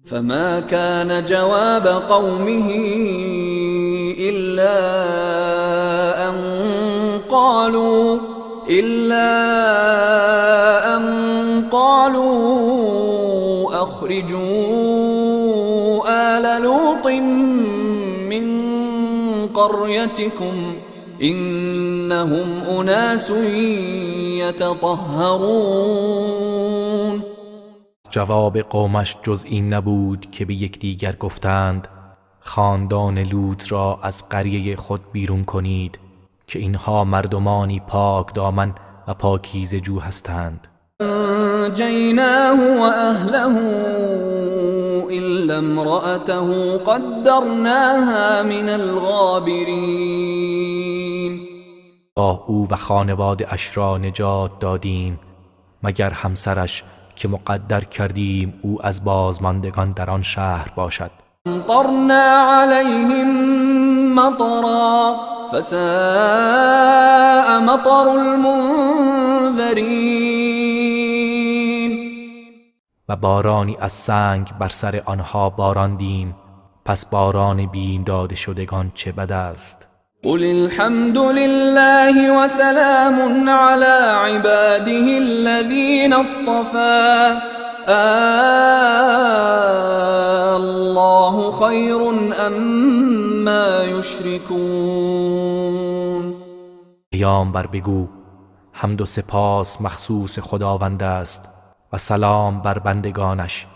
فما كان جواب قومه إلا أن قالوا أخرجوا آل لوط من قريتكم إنهم أناس يتطهرون. جواب قومش جز این نبود که به یکدیگر گفتند خاندان لوط را از قریه خود بیرون کنید که اینها مردمانی پاک دامن و پاکیزه جو هستند. انجیناه و اهله الا امرأته قدرناها من الغابرین. او و خانواده اش را نجات دادیم مگر همسرش که مقدر کردیم او از بازماندگان در آن شهر باشد. امطرنا علیهم مطرا فساء مطر المنذرین. و بارانی از سنگ بر سر آنها باراندیم پس باران بیم داده شدگان چه بد است. قل الحمد لله وسلام على عباده الذين اصطفى الله خير أما يشركون. پیامبر بگو حمد و سپاس مخصوص خداوند است و سلام بر بندگانش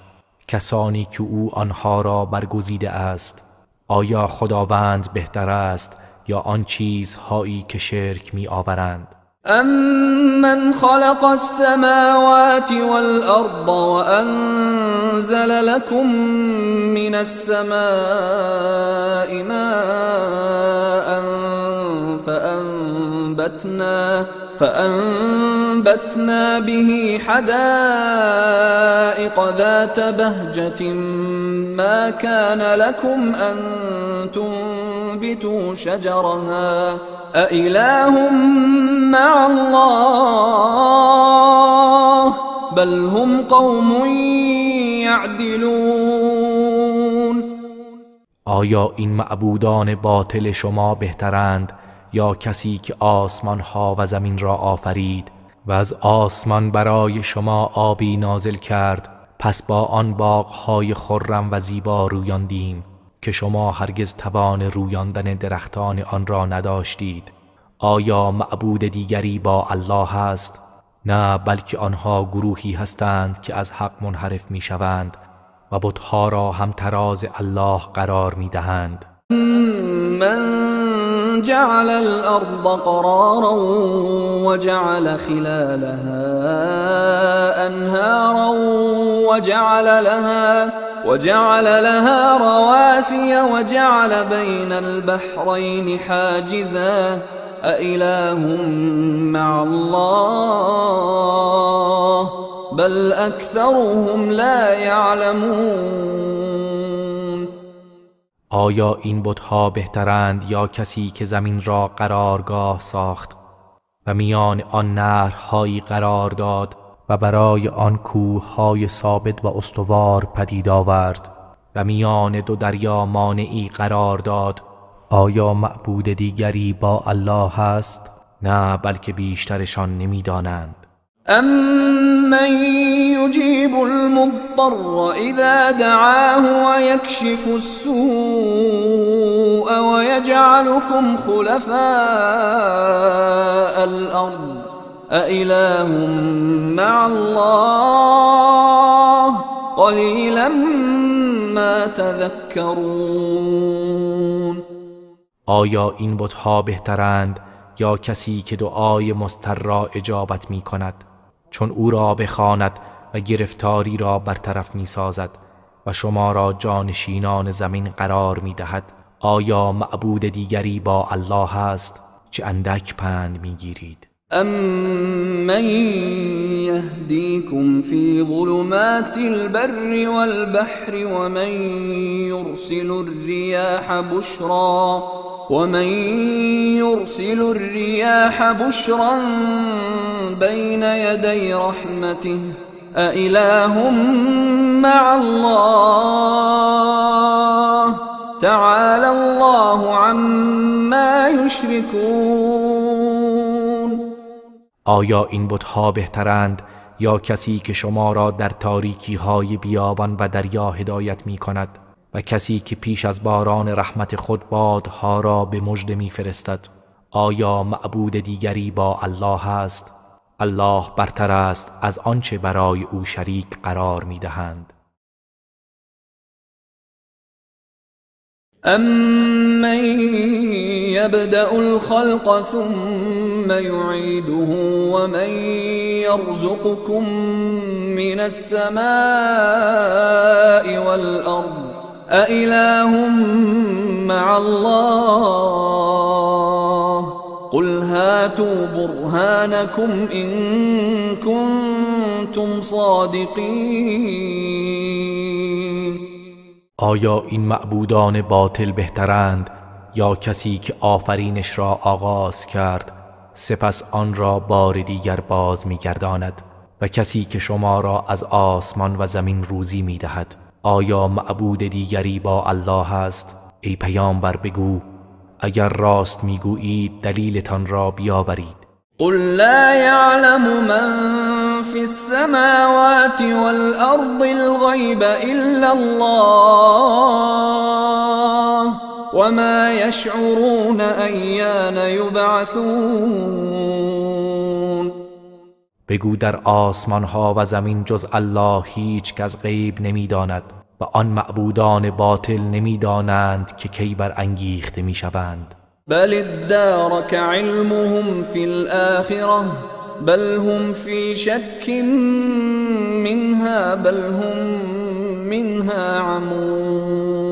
کسانی که او آنها را برگزیده است. آیا خداوند بهتر است یا آن چیزهایی که شرک می آورند؟ أَمَّنْ خَلَقَ السَّمَاوَاتِ وَالْأَرْضَ وَأَنزَلَ لَكُم مِّنَ السَّمَاءِ مَاءً فَأَنبَتْنَا بِهِ حَدَائِقَ ذَاتَ بَهْجَةٍ مَا كَانَ لَكُمْ أَن تُنبِتُوا شَجَرَهَا أَإِلَٰهٌ مع الله بل هم قوم یعدلون. آیا این معبودان باطل شما بهترند یا کسی که آسمان ها و زمین را آفرید و از آسمان برای شما آبی نازل کرد پس با آن باغ های خرم و زیبا رویاندیم که شما هرگز توان رویاندن درختان آن را نداشتید؟ آیا معبود دیگری با الله هست؟ نه، بلکه آنها گروهی هستند که از حق منحرف می شوند و بتها را هم تراز الله قرار می دهند. من جعل الأرض قرارا وجعل خلالها أنهارا وجعل لها رواسي وجعل بين البحرين حاجزا أإله مع الله بل أكثرهم لا يعلمون. آیا این بتها بهترند یا کسی که زمین را قرارگاه ساخت و میان آن نهرهایی قرار داد و برای آن کوههای ثابت و استوار پدید آورد و میان دو دریا مانعی قرار داد؟ آیا معبود دیگری با الله هست؟ نه، بلکه بیشترشان نمیدانند. أَمَّن يُجِيبُ الْمُضْطَرَّ إِذَا دَعَاهُ وَيَكْشِفُ السُّوءَ وَيَجْعَلُكُمْ خُلَفَاءَ الْأَرْضِ أَإِلَٰهٌ مَّعَ اللَّهِ قَلِيلًا مَّا تَذَكَّرُونَ. آیا این بتها بهترند یا کسی که دعای مضطر را اجابت می کند چون او را بخواند و گرفتاری را برطرف می سازد و شما را جانشینان زمین قرار می دهد؟ آیا معبود دیگری با الله هست؟ چه اندک پند می گیرید. أَمَّن يَهْدِيكُمْ فِي ظُلُمَاتِ الْبَرِّ وَالْبَحْرِ ومن يرسل الرياح بشرا بين يدي رحمته أإله مع الله يشركون آیا این بت‌ها بهترند یا کسی که شما را در تاریکی های بیابان و دریا هدایت می کند و کسی که پیش از باران رحمت خود بادها را به مژده می فرستد؟ آیا معبود دیگری با الله است؟ الله برتر است از آنچه برای او شریک قرار می دهند. أَمَّن يَبْدَأُ الْخَلْقَ ثُمَّ يُعِيدُهُ وَمَن يَرْزُقُكُم مِّنَ السَّمَاءِ وَالْأَرْضِ أَإِلَٰهٌ مَّعَ اللَّهِ قُلْ هَاتُوا بُرْهَانَكُمْ إِن كُنتُمْ صَادِقِينَ آیا این معبودان باطل بهترند یا کسی که آفرینش را آغاز کرد سپس آن را بار دیگر باز می‌گرداند و کسی که شما را از آسمان و زمین روزی می‌دهد؟ آیا معبود دیگری با الله است؟ ای پیامبر بگو اگر راست می‌گویید دلیلتان را بیاورید. قل لا يعلم من في السماوات والأرض الغيب إلا الله وما يشعرون أيان يبعثون. بگو در آسمان ها و زمین جز الله هیچ کس غیب نمیداند و آن معبودان باطل نمیدانند که کی برانگیخته میشوند. بل ادارك علمهم في الآخرة بل هم في شك منها بل هم منها عمون.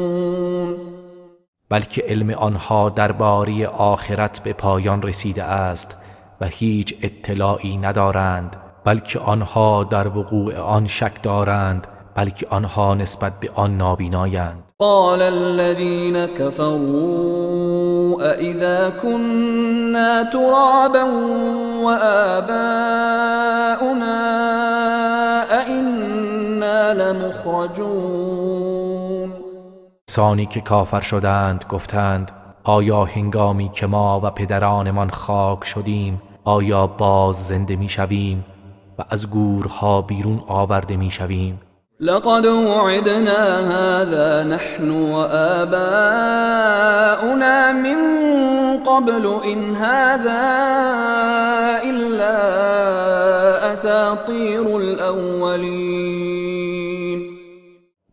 بلکه علم آنها درباره آخرت به پایان رسیده است و هیچ اطلاعی ندارند، بلکه آنها در وقوع آن شک دارند، بلکه آنها نسبت به آن نابینایند. قال الذين كفروا أإذا كنا ترابا وآباؤنا أئنا لمخرجون. کسانی که کافر شدند گفتند آیا هنگامی که ما و پدرانمان خاک شدیم آیا باز زنده می شویم و از گورها بیرون آورده می شویم؟ لقد وعدنا هذا نحن وآباؤنا من قبل إن هذا إلا أساطير الأولين.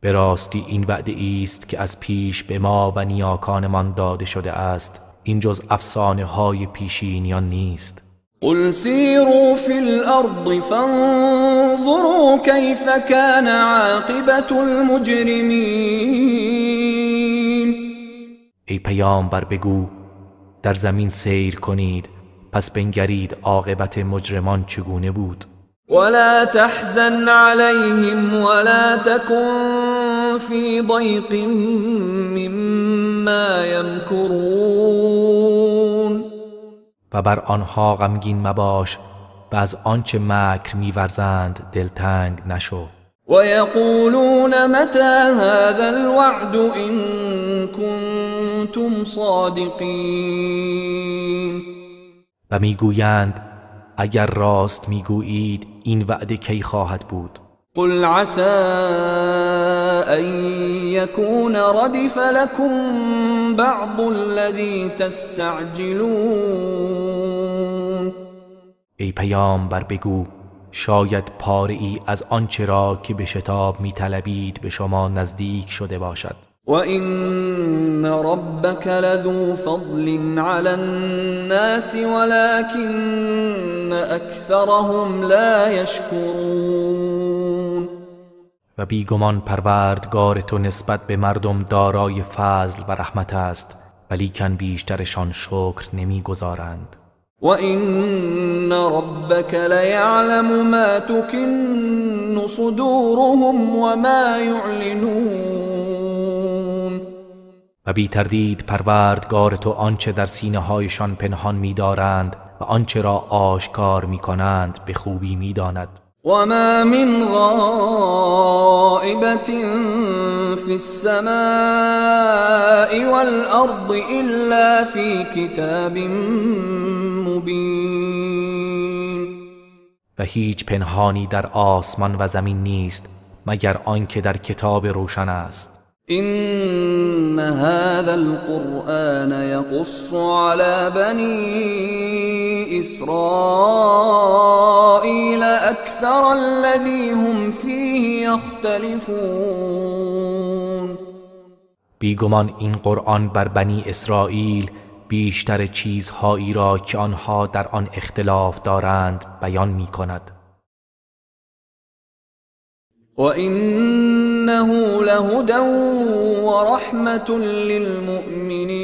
به راستی این وعده است که از پیش به ما و نیاکانمان داده شده است، این جز افسانه های پیشینیان نیست. قل سيروا في الأرض فانظروا كيف كان عاقبة المجرمين. ای پیامبر بگو در زمین سیر کنید پس بنگرید عاقبت مجرمان چگونه بود. ولا تحزن عليهم ولا تكن في ضيق مما يمكرون. و بر آنها غمگین مباش و از آنچه مکر می‌ورزند دلتنگ نشو. ويقولون متى هذا الوعد إن كنتم صادقين. و میگویند اگر راست میگویید این وعده کی خواهد بود؟ قل عسى أن يكون ردف لكم بعض الذي تستعجلون. ای پیامبر بگو شاید پاره ای از آنچه را که به شتاب میطلبید به شما نزدیک شده باشد. وَإِنَّ رَبَّكَ لَذُو فَضْلٍ عَلَى النَّاسِ وَلَكِنَّ أَكْثَرَهُمْ لَا يَشْكُرُونَ. و بیگمان پروردگار تو نسبت به مردم دارای فضل و رحمت است ولیکن بیشترشان شکر نمیگذارند. وَإِنَّ رَبَّكَ لَيَعْلَمُ مَا تُكِنُّ صُدُورُهُمْ وَمَا يُعْلِنُونَ. و بی تردید پروردگار تو آنچه در سینه هایشان پنهان می‌دارند و آنچه را آشکار می‌کنند به خوبی می‌داند. وَمَا مِنْ غَائِبَةٍ في السماء والأرض إلا في كتاب مبين. و هیچ پنهانی در آسمان و زمین نیست مگر آنکه در کتاب روشن است. إن هذا القرآن يقص على بني إسرائيل أكثر الذي هم فيه يختلفون. بیگمان این قرآن بر بنی اسرائیل بیشتر چیزهایی را که آنها در آن اختلاف دارند بیان می کند. وَإِنَّهُ لَهُدًى وَرَحْمَةٌ لِلْمُؤْمِنِينَ.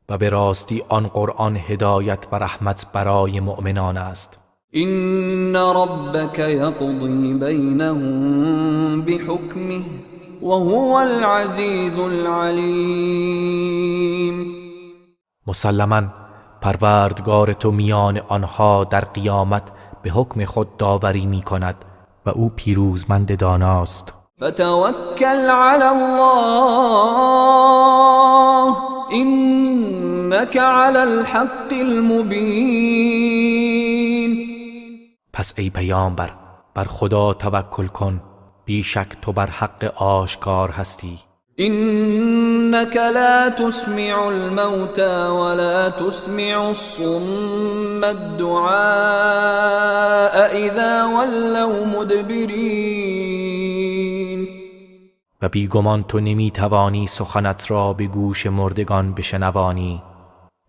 و به راستی آن قرآن هدایت و رحمت برای مؤمنان است. إِنَّ رَبَّكَ يَقْضِي بَيْنَهُم بِحُكْمِهِ وَهُوَ الْعَزِيزُ الْعَلِيمُ. مسلماً پروردگار تو میان آنها در قیامت به حکم خود داوری می کند و او پیروزمند داناست. فتوکل علی الله انک علی الحق المبین. پس ای پیامبر بر خدا توکل کن، بیشک تو بر حق آشکار هستی. إنك لا تسمع الموتى ولا تسمع الصم الدعاء إذا ولوا مدبرين. و بیگمان تو نمیتوانی سخنت را به گوش مردگان بشنوانی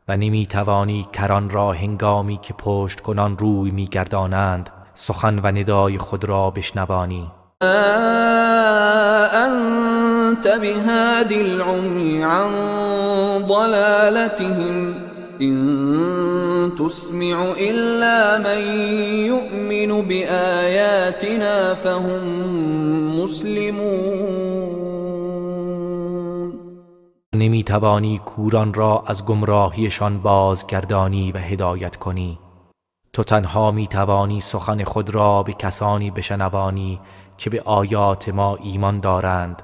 و نمیتوانی کران را هنگامی که پشت کنان روی میگردانند سخن و ندای خود را بشنوانی. أنت بهاد العمي عن ضلالتهم إن تسمع إلا من يؤمن بآياتنا فهم مسلمون. نمیتوانی کوران را از گمراهیشان بازگردانی و هدایت کنی. تو تنها میتوانی سخن خود را به کسانی بشنوانی که به آیات ما ایمان دارند،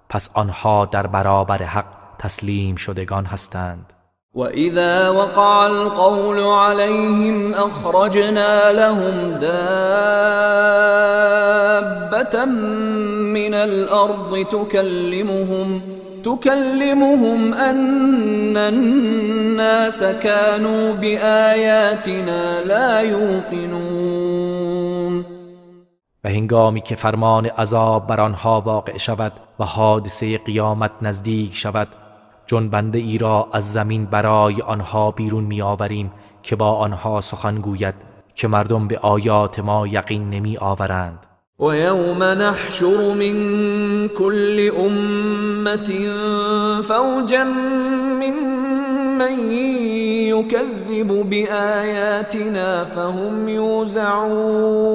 پس آنها در برابر حق تسلیم شدگان هستند. وَإِذَا وَقَعَ الْقَوْلُ عَلَيْهِمْ أَخْرَجْنَا لَهُمْ دَابَّةً مِّنَ الْأَرْضِ تُكَلِّمُهُمْ أَنَّ النَّاسَ كَانُوا بِآيَاتِنَا لَا يُوقِنُونَ. و هنگامی که فرمان عذاب بر آنها واقع شود و حادثه قیامت نزدیک شود، جنبنده ای را از زمین برای آنها بیرون می آوریم که با آنها سخن گوید که مردم به آیات ما یقین نمی آورند. و یوم نحشر من كل امة فوجا ممن یکذب بآیاتنا فهم یوزعون.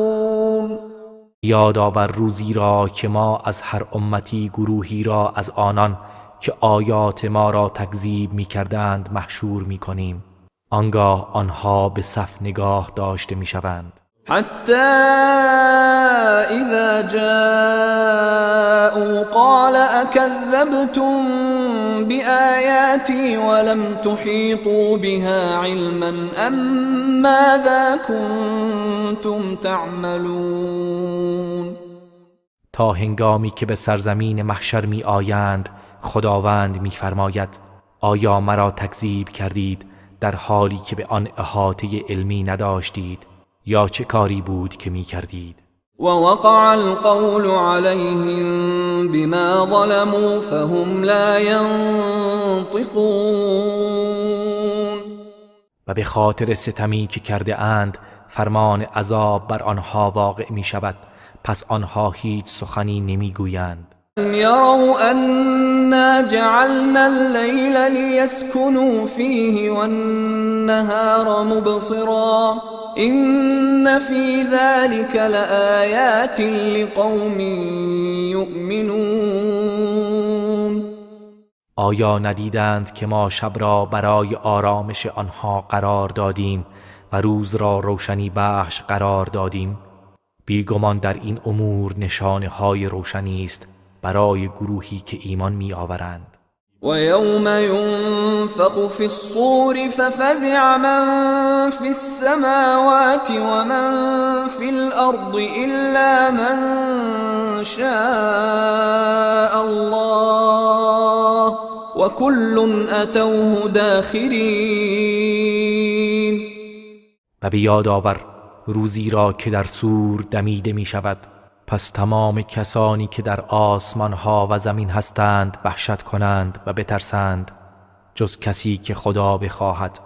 یاد آور روزی را که ما از هر امتی گروهی را از آنان که آیات ما را تکذیب می کردند محشور می کنیم، آنگاه آنها به صف نگاه داشته می شوند. حتی اذا جاءوا قال اکذبتم بآیاتی ولم تحیطوا بها علما ام ماذا کنتم تعملون. تا هنگامی که به سرزمین محشر می آیند خداوند می فرماید آیا مرا تکذیب کردید در حالی که به آن احاطه علمی نداشتید یا چه کاری بود که می کردید؟ ووقع القول عليهم بما ظلموا فهم لا ينطقون. و به خاطر ستمی که کرده اند فرمان عذاب بر آنها واقع می شود، پس آنها هیچ سخنی نمی گویند. يروا أنا جعلنا الليل ليسكنوا فيه والنهار مبصرا إن في ذلك لآيات لقوم يؤمنون. آیا ندیدند که ما شب را برای آرامش آنها قرار دادیم و روز را روشنی بخش قرار دادیم؟ بیگمان در این امور نشانه های روشنی است برای گروهی که ایمان می آورند. ويوم ينفخ في الصور ففزع من في السماوات ومن في الأرض إلا من شاء الله وكل أتوه داخرين. و به یاد آور روزی را که در صور دمیده می شود، پس تمام کسانی که در آسمان ها و زمین هستند وحشت کنند و بترسند جز کسی که خدا بخواهد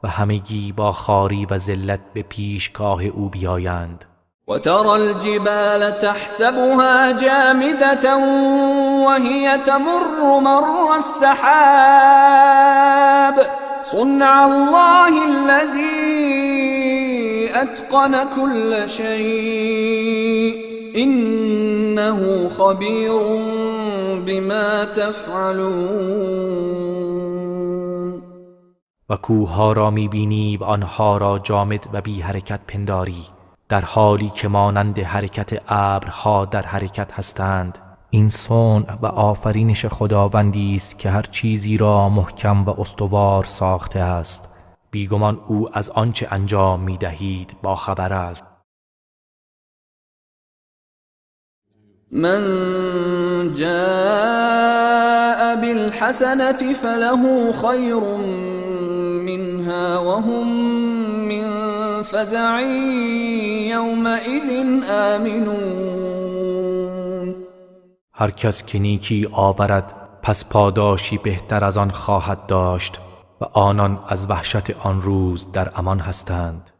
و همگی با خواری و ذلت به پیشگاه او بیایند. وترى الجبال تحسبها جامدة وهي تمر مر السحاب صنع الله الذي أتقن كل شيء إنه خبير بما تفعلون. و کوه‌ها را می‌بینی و آنها را جامد و بی حرکت پنداری در حالی که مانند حرکت ابرها در حرکت هستند. این صنع و آفرینش خداوندی است که هر چیزی را محکم و استوار ساخته است. بیگمان او از آنچه انجام می‌دهید با خبر است. من جاء بالحسنة فله خير منها وهم من فزع يومئذ آمنون. هر کس که نیکی آورد پس پاداشی بهتر از آن خواهد داشت و آنان از وحشت آن روز در امان هستند.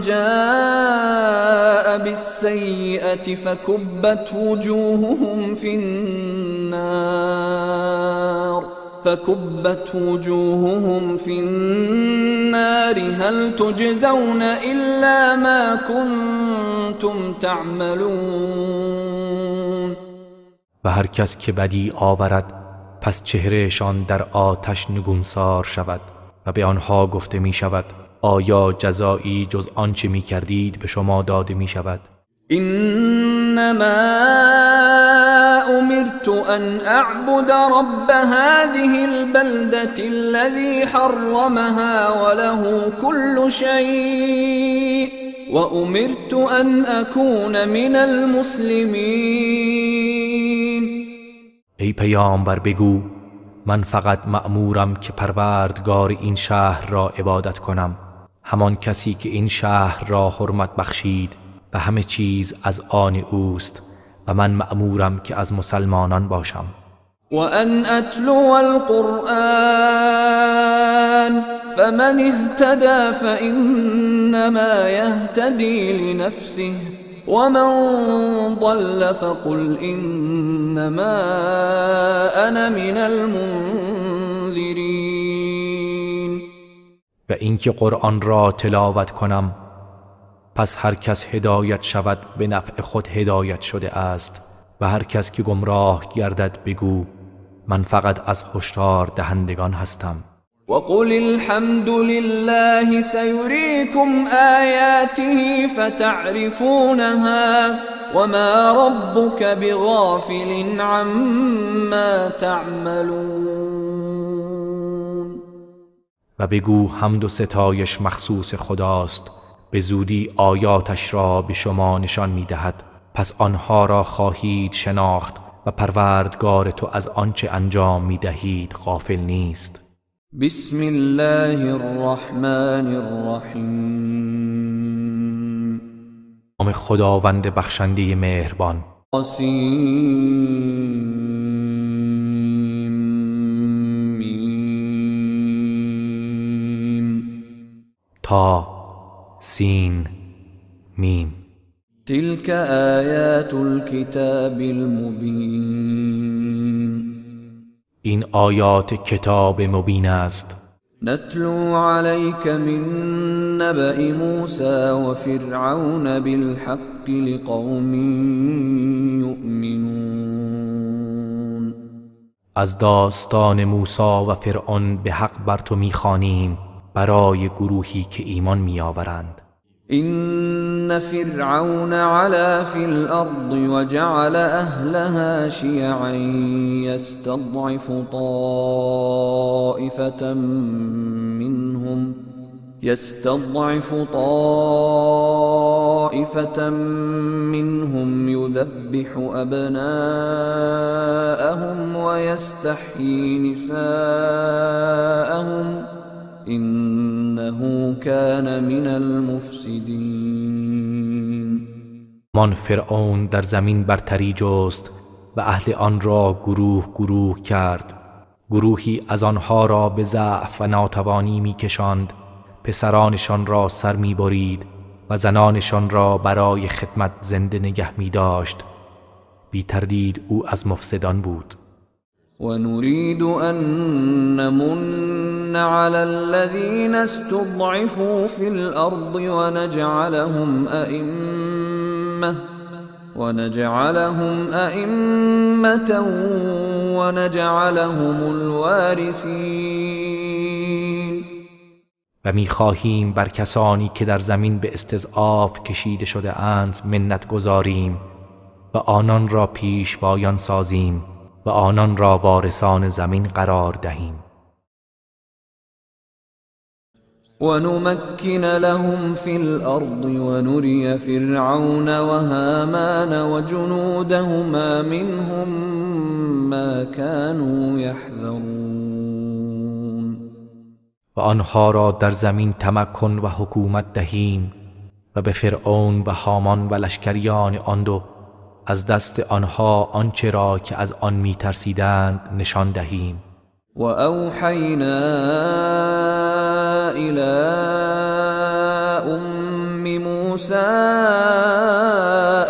جاء بالسيئة فكبت وجوههم في النار هل تجزون إلا ما كنتم تعملون. و هر کس که بدی آورد پس چهرهشان در آتش نگونسار شود و به آنها گفته می شود آیا جزایی جز آنچه می کردید به شما داده می شود؟ انما امرت ان اعبد رب هذه البلدة الذي حرمها وله كل شيء وامرت ان اكون من المسلمين. ای پیامبر بگو من فقط مأمورم که پروردگار این شهر را عبادت کنم، همان کسی که این شهر را حرمت بخشید و همه چیز از آن اوست و من مأمورم که از مسلمانان باشم. وأن أتلو القرآن فمن اهتدى فإنما يهتدي لنفسه ومن ضل فقل إنما أنا من المنذرين. و اینکه قرآن را تلاوت کنم پس هر کس هدایت شود به نفع خود هدایت شده است و هر کس که گمراه گردد بگو من فقط از هشدار دهندگان هستم. وقل الحمد لله سيريكم آياته فتعرفونها وما ربك بغافل عما تعملون. و بگو حمد و ستایش مخصوص خداست، به زودی آیاتش را به شما نشان می‌دهد، پس آنها را خواهید شناخت و پروردگار تو از آنچه انجام می‌دهید غافل نیست. بسم الله الرحمن الرحیم. نام خداوند بخشنده مهربان. تا سین میم. تلك آیات الكتاب المبین. این آیات کتاب مبین است. نتلو عليك من نبأ موسى وفرعون بالحق لقوم يؤمنون. از داستان موسی و فرعون به حق بر تو می‌خوانیم برای گروهی که ایمان می‌آورند. إن فرعون علا في الأرض وجعل أهلها شيعا يستضعف طائفة منهم يذبح أبناءهم ويستحيي نساءهم إنه كان من المفسدين. مان فرعون در زمین برتری جست و اهل آن را گروه گروه کرد. گروهی از آنها را به ضعف و ناتوانی میکشاند، پسرانشان را سر میبرید و زنانشان را برای خدمت زنده نگه می‌داشت. بی تردید او از مفسدان بود. ونريد أن نمن على الذين استضعفوا في الأرض ونجعلهم أئمة ونجعلهم الوارثين. و می‌خواهیم بر کسانی که در زمین به استضعاف کشیده شده اند منت گذاریم و آنان را پیشوایان سازیم و آنان را وارثان زمین قرار دهیم. ونمكن لهم في الأرض ونري فرعون وهامان وجنودهما منهم ما كانوا يحذرون. و آنها را در زمین تمکن و حکومت دهیم و به فرعون و هامان و لشکریان آن دو از دست آنها آنچه را که از آن می ترسیدند نشان دهیم. و اوحینا الی ام موسی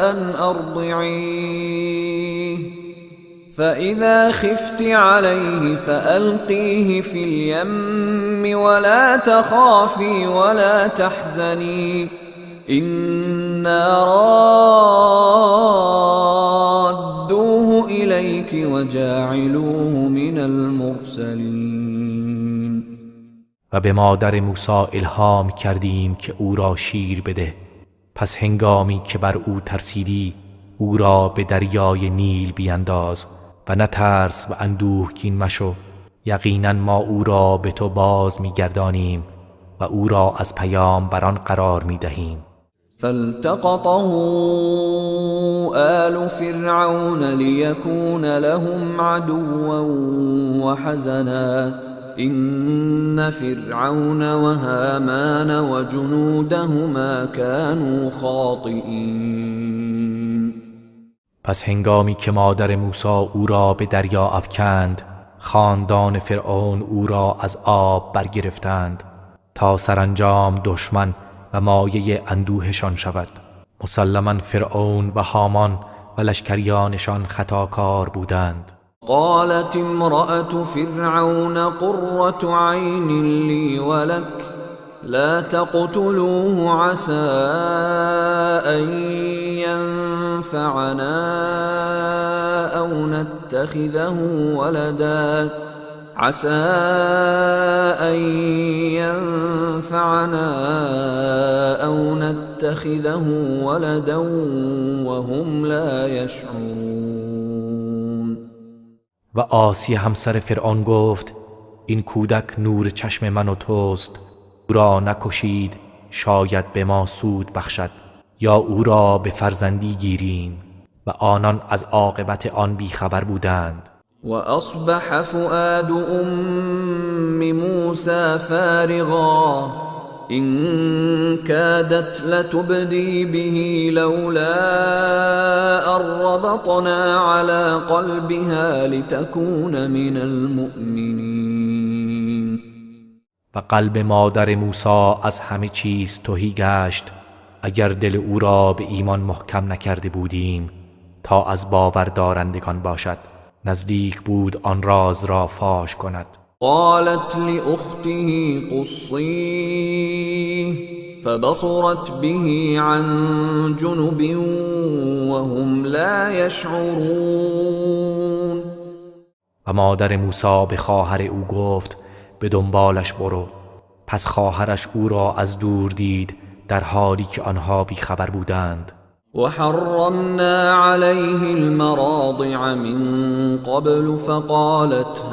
ان ارضعیه فاذا خفت علیه فالقیه فی الیم ولا تخافی ولا تحزنی إنا رادوه إليك وجاعلوه من المرسلين. و به مادر موسی الهام کردیم که او را شیر بده، پس هنگامی که بر او ترسیدی او را به دریای نیل بینداز و نترس و اندوهگین مشو، یقینا ما او را به تو باز میگردانیم و او را از پیامبران قرار میدهیم. فالتقطه آل فرعون ليكون لهم عدوا وحزنا إن فرعون وهامان وجنودهما كانوا خاطئين. پس هنگامی که مادر موسی او را به دریا افکند، خاندان فرعون او را از آب برگرفتند تا سرانجام دشمن و مایه اندوهشان شود. مسلماً فرعون و هامان و لشکریانشان خطاکار بودند. قالت امرأة فرعون قرة عين لي ولك لا تقتلوه عسى أن ينفعنا أو نتخذه ولدا وهم لا يشعرون. و آسیه همسر فرعون گفت این کودک نور چشم من و توست، او را نکشید شاید به ما سود بخشد یا او را به فرزندی گیریم. و آنان از عاقبت آن بیخبر بودند. وأصبح فؤاد أم موسى فارغا إن كادت لتبدي به لولا أن ربطنا على قلبها لتكون من المؤمنين. و قلب مادر موسی از همه چیز تهی گشت اگر دل او را به ایمان محکم نکرده بودیم تا از باوردارندگان باشد. نزدیک بود آن راز را فاش کند. قالت لأخته قصيه فبصرت به عن جنب وهم لا يشعرون. و مادر موسی به خواهر او گفت به دنبالش برو. پس خواهرش او را از دور دید در حالی که آنها بیخبر بودند. وحرمنا عليه المراضع من قبل فقالت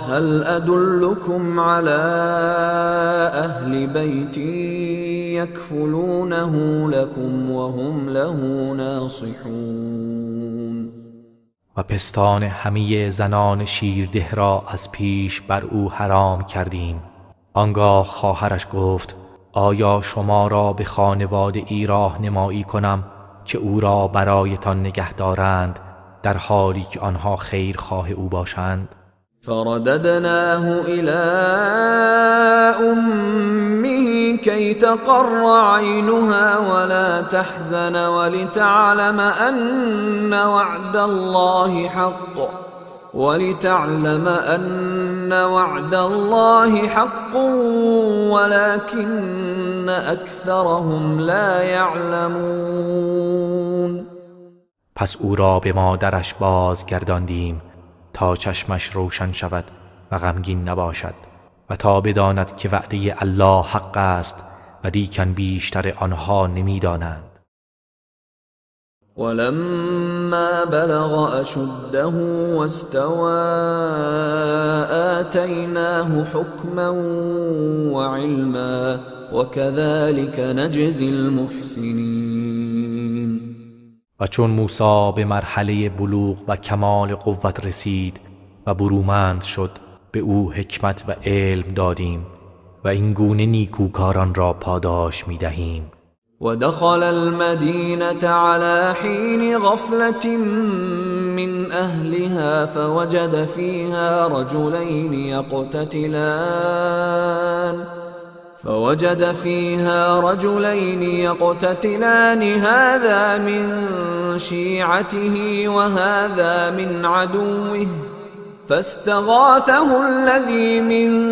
هل أدلكم على أهل بيت يكفلونه لكم وهم له ناصحون. و پستان همه زنان شیرده را از پیش بر او حرام کردیم. آنگاه خواهرش گفت آیا شما را به خانواده ای راهنمایی کنم که او را برایتان نگه دارند در حالی که آنها خیرخواه او باشند؟ فرددناه إلى أمه كي تقر عينها ولا تحزن ولتعلم أن وعد الله حق ولكن أكثرهم لا يعلمون. پس او را به مادرش بازگرداندیم تا چشمش روشن شود و غمگین نباشد و تا بداند که وعده الله حق است و لیکن بیشتر آنها نمیدانند. ولما بلغ أشده واستوى آتيناه حكما وعلما وكذلك نجزي المحسنين. و چون موسی به مرحله بلوغ و کمال قوت رسید و برومند شد به او حکمت و علم دادیم و این گونه نیکوکاران را پاداش می دهیم. ودخل المدينة على حين غفلة من أهلها فوجد فيها رجلين يقتتلان هذا من شيعته وهذا من عدوه فاستغاثه الذي من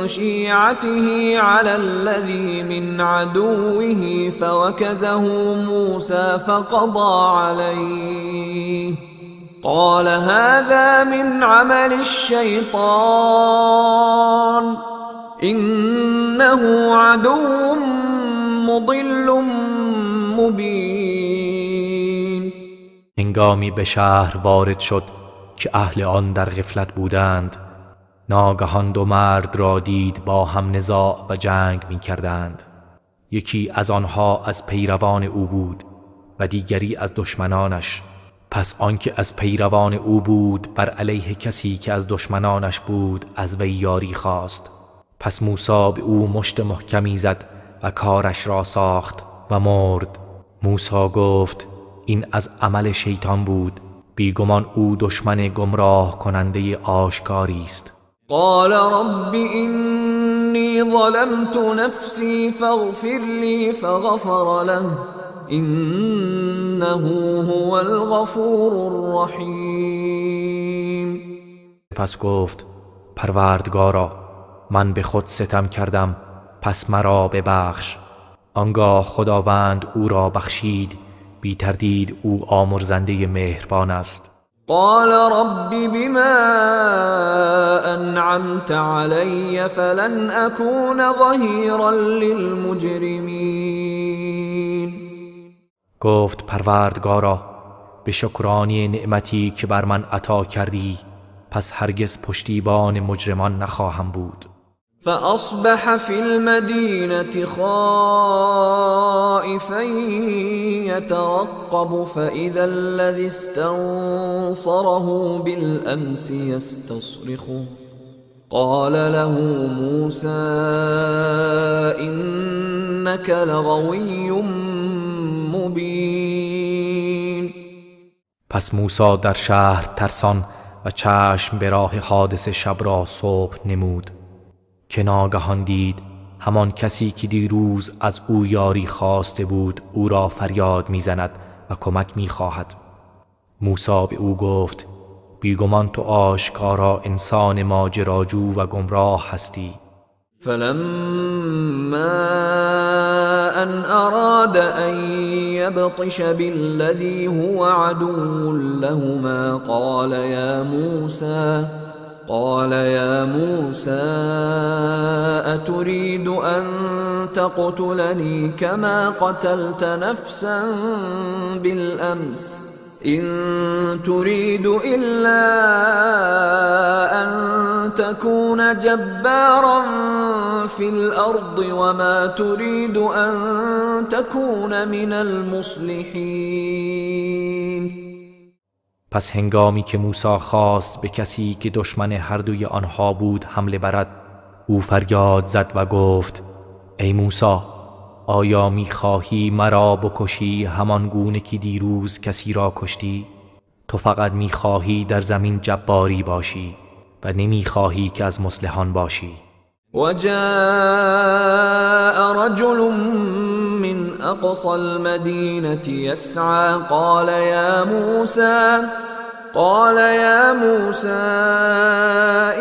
شيعته على الذي من عدوه فوكزه موسى فقضى عليه قال هذا من عمل الشيطان إنه عدو مضل مبين. هنگامی به شهر وارد شد که اهل آن در غفلت بودند، ناگهان دو مرد را دید با هم نزاع و جنگ می کردند. یکی از آنها از پیروان او بود و دیگری از دشمنانش. پس آنکه از پیروان او بود بر علیه کسی که از دشمنانش بود از وی یاری خواست. پس موسی به او مشت محکمی زد و کارش را ساخت و مرد. موسی گفت این از عمل شیطان بود، بیگمان او دشمن گمراه کننده آشکاری است. قال رب إني ظلمت نفسي فاغفر لي فغفر له إنه هو الغفور الرحیم. پس گفت پروردگارا من به خود ستم کردم پس مرا ببخش. آنگاه خداوند او را بخشید، بی تردید او آمرزنده مهربان است. قال رب بما أنعمت علي فلن أكون ظهيرا للمجرمين. گفت پروردگارا به شکرانی نعمتی که بر من عطا کردی پس هرگز پشتیبان مجرمان نخواهم بود. فأصبح في المدينة خائفا يترقب فإذا الذي استنصره بالأمس يستصرخه قال له موسى إنك لغوي مبين. پس موسی در شهر ترسان و چشم به راه حادث شب را صبح نمود که ناگهان دید همان کسی که دیروز از او یاری خواسته بود او را فریاد میزند و کمک میخواهد. موسی به او گفت بیگمان تو آشکارا انسان ماجراجو و گمراه هستی. فلما أن أراد أن يبطش بالذي هو عدو لهما قال يا موسى أتريد أن تقتلني كما قتلت نفسا بالأمس إن تريد إلا أن تكون جبارا في الأرض وما تريد أن تكون من المصلحين. پس هنگامی که موسی خواست به کسی که دشمن هر دوی آنها بود حمله برد، او فریاد زد و گفت: ای موسی، آیا می‌خواهی مرا بکشی همان گونه که دیروز کسی را کشتی؟ تو فقط می‌خواهی در زمین جباری باشی و نمی‌خواهی که از مصلحان باشی. وجاء رجل من أقصى المدينة يسعى قال يا موسى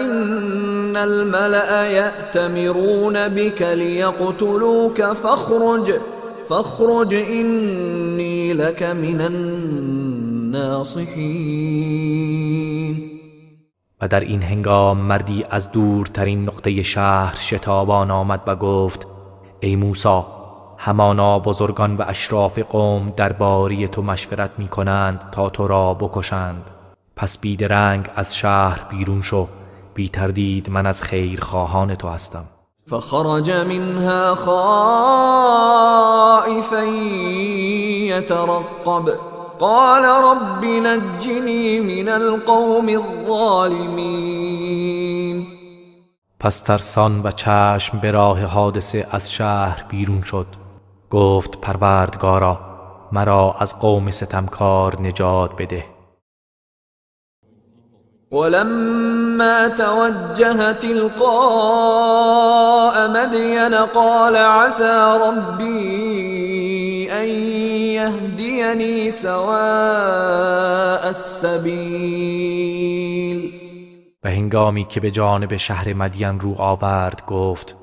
إن الملأ يأتمرون بك ليقتلوك فاخرج إني لك من الناصحين. و در این هنگام مردی از دورترین نقطه شهر شتابان آمد و گفت: ای موسی، همانا بزرگان و اشراف قوم درباره تو مشورت می کنند تا تو را بکشند. پس بیدرنگ از شهر بیرون شو، بی تردید من از خیرخواهان تو هستم. فخرج منها خائفا يترقب قال رب نجني من القوم الظالمين. پس ترسان و چشم به راه حادثه از شهر بیرون شد. گفت: پروردگارا، مرا از قوم ستمکار نجات بده. ولما توجه تلقاء مدين قال عسى ربي أن يهديني سواء السبيل. و هنگامی که به جانب شهر مدین رو آورد گفت: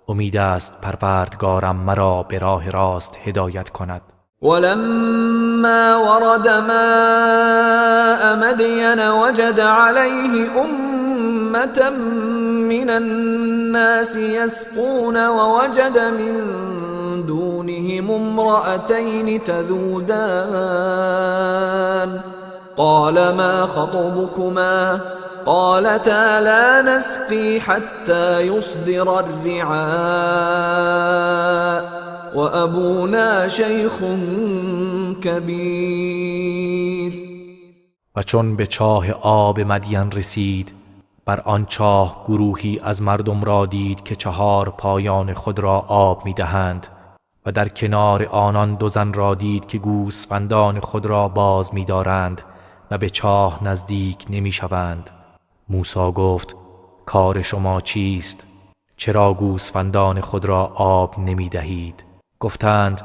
امید است پروردگارم مرا به راه راست هدایت کند. ولما ورد ماء مدين وجد عليه أمة من الناس يسقون ووجد من دونهم امرأتين تذودان قال ما خطبكما قالتا لا نسقي حتى يصدر الرعاء وأبونا شيخ كبير. و چون به چاه آب مدین رسید، بر آن چاه گروهی از مردم را دید که 4 پایان خود را آب می‌دهند و در کنار آنان 2 زن را دید که گوسفندان خود را باز می‌دارند و به چاه نزدیک نمی‌شوند. موسی گفت: کار شما چیست؟ چرا گوسفندان خود را آب نمی‌دهید؟ گفتند: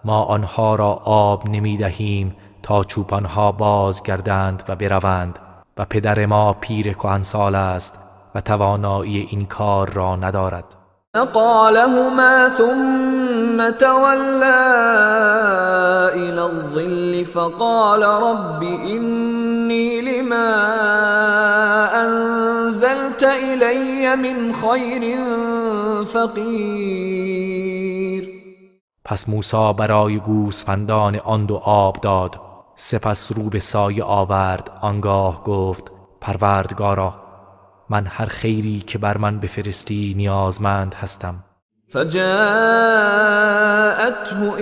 ما آنها را آب نمی‌دهیم تا چوپانها باز گردند و بروند و پدر ما پیر کهنسال است و توانایی این کار را ندارد. قالهما ثم تولى إلى الظل فقال رب إني لما أنزلت إلي من خير فقير. پس موسی برای گوسفندان آن 2 آب داد، سپس رو به سایه آورد. آنگاه گفت: پروردگارا، من هر خیری که بر من بفرستی نیازمند هستم. فجاءته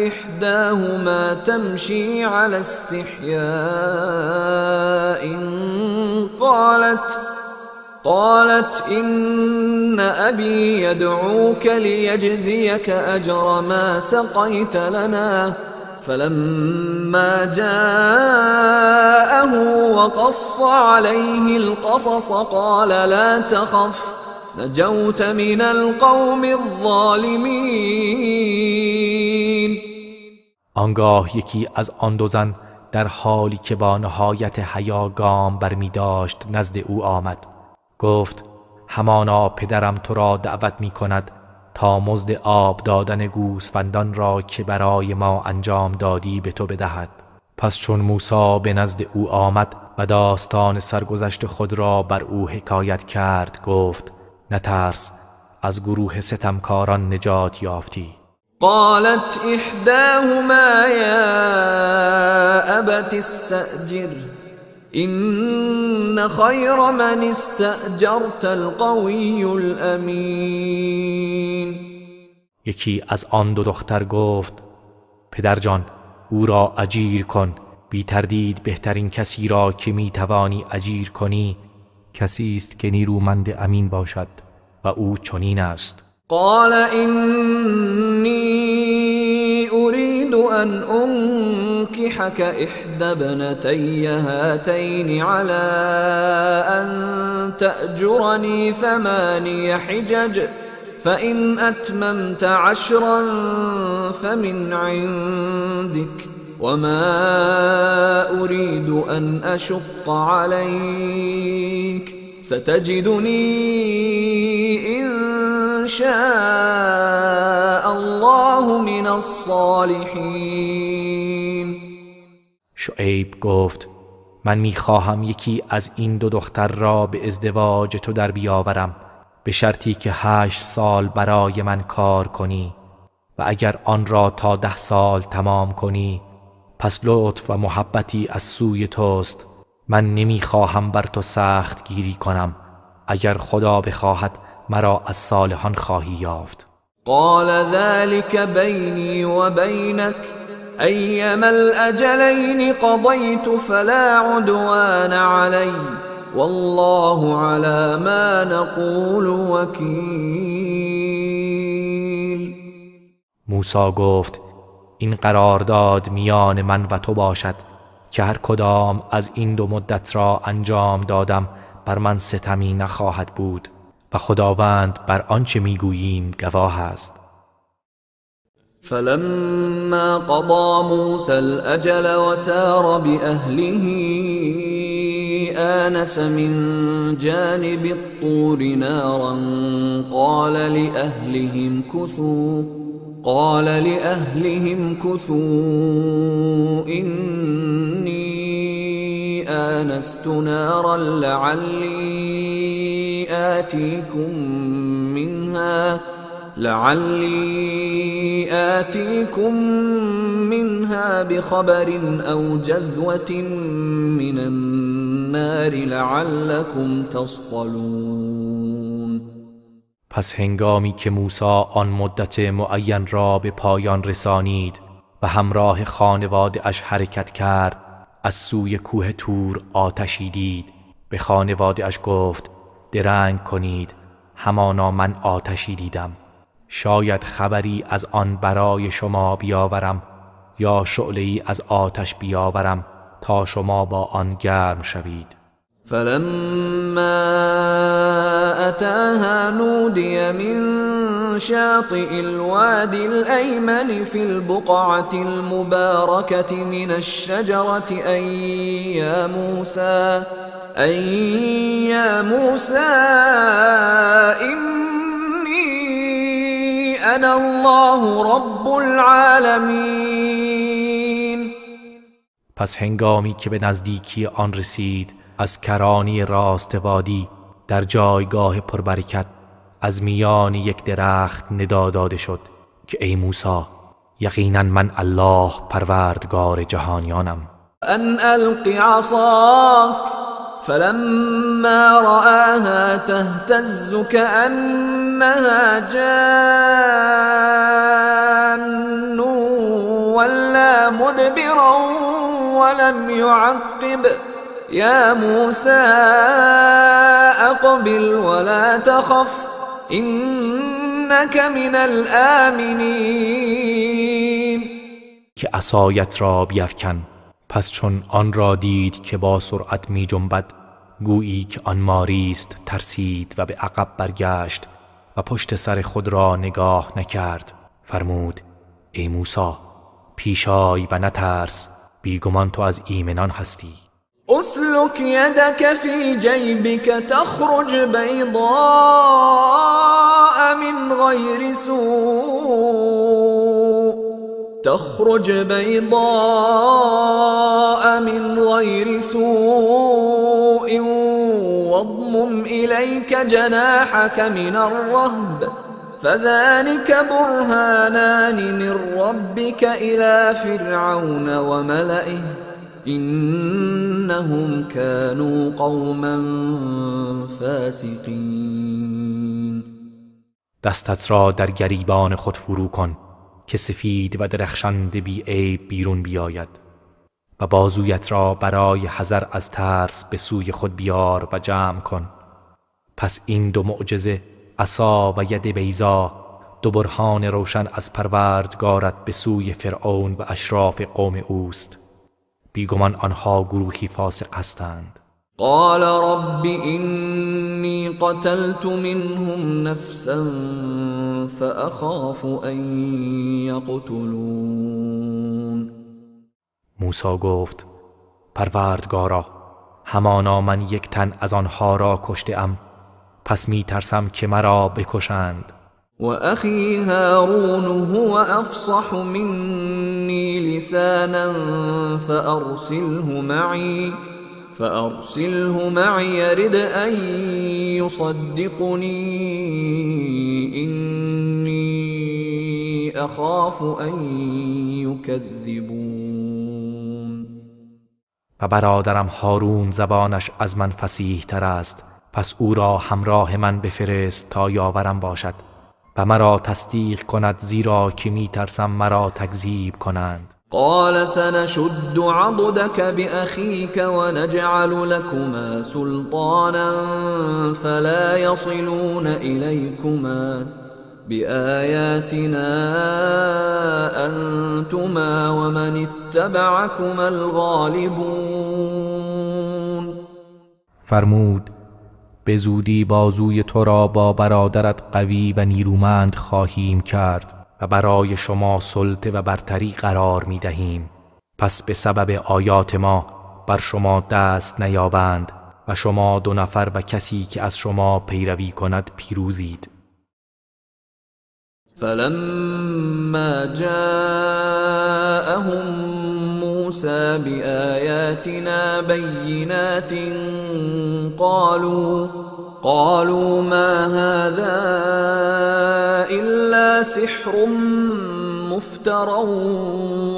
إحداهما تمشي على استحياء قالت إن أبي يدعوك ليجزيك أجر ما سقيت لنا. فلما جاءه وقص عليه القصص قال لا تخف نجوت من القوم الظالمين. آنگاه یکی از آن 2 زن در حالی که با نهایت حیا گام برمی داشت نزد او آمد. گفت: همانا پدرم تو را دعوت می کند تا مزد آب دادن گوسفندان را که برای ما انجام دادی به تو بدهد. پس چون موسی به نزد او آمد و داستان سرگذشت خود را بر او حکایت کرد گفت نترس، از گروه ستمکاران نجات یافتی. قالت احداهما یا ابت استأجر این خیر من استأجرت القوی الامین. یکی از آن دو دختر گفت پدرجان، او را اجیر کن، بی تردید بهترین کسی را که می توانی اجیر کنی کسی است که نیرومند امین باشد و او چنین است. قال إني أريد أن أنكحك إحدى ابنتي هاتين على أن تأجرني 8 حجج فإن أتممت 10 فمن عندك وما أريد أن أشق عليك ستجدني إن شاء الله من الصالحین. شعیب گفت من میخواهم یکی از این دو دختر را به ازدواج تو در بیاورم به شرطی که 8 سال برای من کار کنی و اگر آن را تا 10 سال تمام کنی پس لطف و محبتی از سوی توست. من نمیخواهم بر تو سخت گیری کنم، اگر خدا بخواهد مرا از صالحان خواهی یافت. قال ذلك بینی و بینک ایما الاجلین قضیت فلا عدوان علی والله على ما نقول وکیل. موسی گفت این قرارداد میان من و تو باشد که هر کدام از این 2 مدت را انجام دادم بر من ستمی نخواهد بود و خداوند بر آنچه میگوییم گواه است. فلما قضى موسى الأجل وسار بأهله آنس من جانب الطور نارا قال لأهلهم كثوا إني آنست نارا لعلي آتيكم منها بخبر أو جذوة من النار لعلكم تصطلون. پس هنگامی که موسی آن مدت معین را به پایان رسانید و همراه خانواده اش حرکت کرد، از سوی کوه طور آتشی دید. به خانواده اش گفت درنگ کنید، همانا من آتشی دیدم، شاید خبری از آن برای شما بیاورم یا شعله‌ای از آتش بیاورم تا شما با آن گرم شوید. فلما أتاها نودي من شاطئ الوادي الأيمن في البقعة المباركة من الشجرة أن يا موسى إني أنا الله رب العالمين. پس هنگامی که به نزدیکی آن رسید، از کرانی راست وادی در جایگاه پربرکت از میان یک درخت ندا داده شد که ای موسی، یقینا من الله پروردگار جهانیانم. ان الق عصاك فلما رآها تهتز كأنها جان ولا مدبرا ولم يعقب يا موسى أقبل ولا تخف إنك من الآمنين. که عصایت را بیفکن. پس چون آن را دید که با سرعت می جنبد، گویی که آن ماری است، ترسید و به عقب برگشت و پشت سر خود را نگاه نکرد. فرمود ای موسی، پیش آی و نترس، بیگمان تو از ایمنان هستی. اسلك يدك في جيبك تخرج بيضاء من غير سوء واضمم إليك جناحك من الرهب فذلك برهانان من ربك إلى فرعون وملئه إنهم كانوا قوما فاسقین. دستت را در گریبان خود فرو کن که سفید و درخشنده بی عیب بیرون بیاید و بازویت را برای حذر از ترس به سوی خود بیار و جمع کن. پس این دو معجزه، عصا و ید بیضا، دو برهان روشن از پروردگارت به سوی فرعون و اشراف قوم اوست. بیگمان آنها گروهی فاسق هستند. قال رب إني قتلت منهم نفسا فأخاف أن يقتلون. موسی گفت پروردگارا، همانا من یک تن از آنها را کشته ام، پس می ترسم که مرا بکشند. وأخي هارون هو أفصح مني لسانا فأرسله معي يرد أن يصدقني إني أخاف أن يكذبون. و برادرم هارون زبانش از من فصیح تر است، پس او را همراه من بفرست تا یاورم باشد و مرا تصدیق کند، زیرا که می ترسم مرا تکذیب کنند. قال سنشد عضدك بأخيك ونجعل لكما سلطانا فلا يصلون إليكما بآياتنا أنتما ومن اتبعكما الغالبون. فرمود به زودی بازوی تو را با برادرت قوی و نیرومند خواهیم کرد و برای شما سلطه و برتری قرار می دهیم. پس به سبب آیات ما بر شما دست نیابند و شما دو نفر و کسی که از شما پیروی کند پیروزید. فلما جاءهم موسى بآياتنا بينات قالوا ما هذا إلا سحر مفترى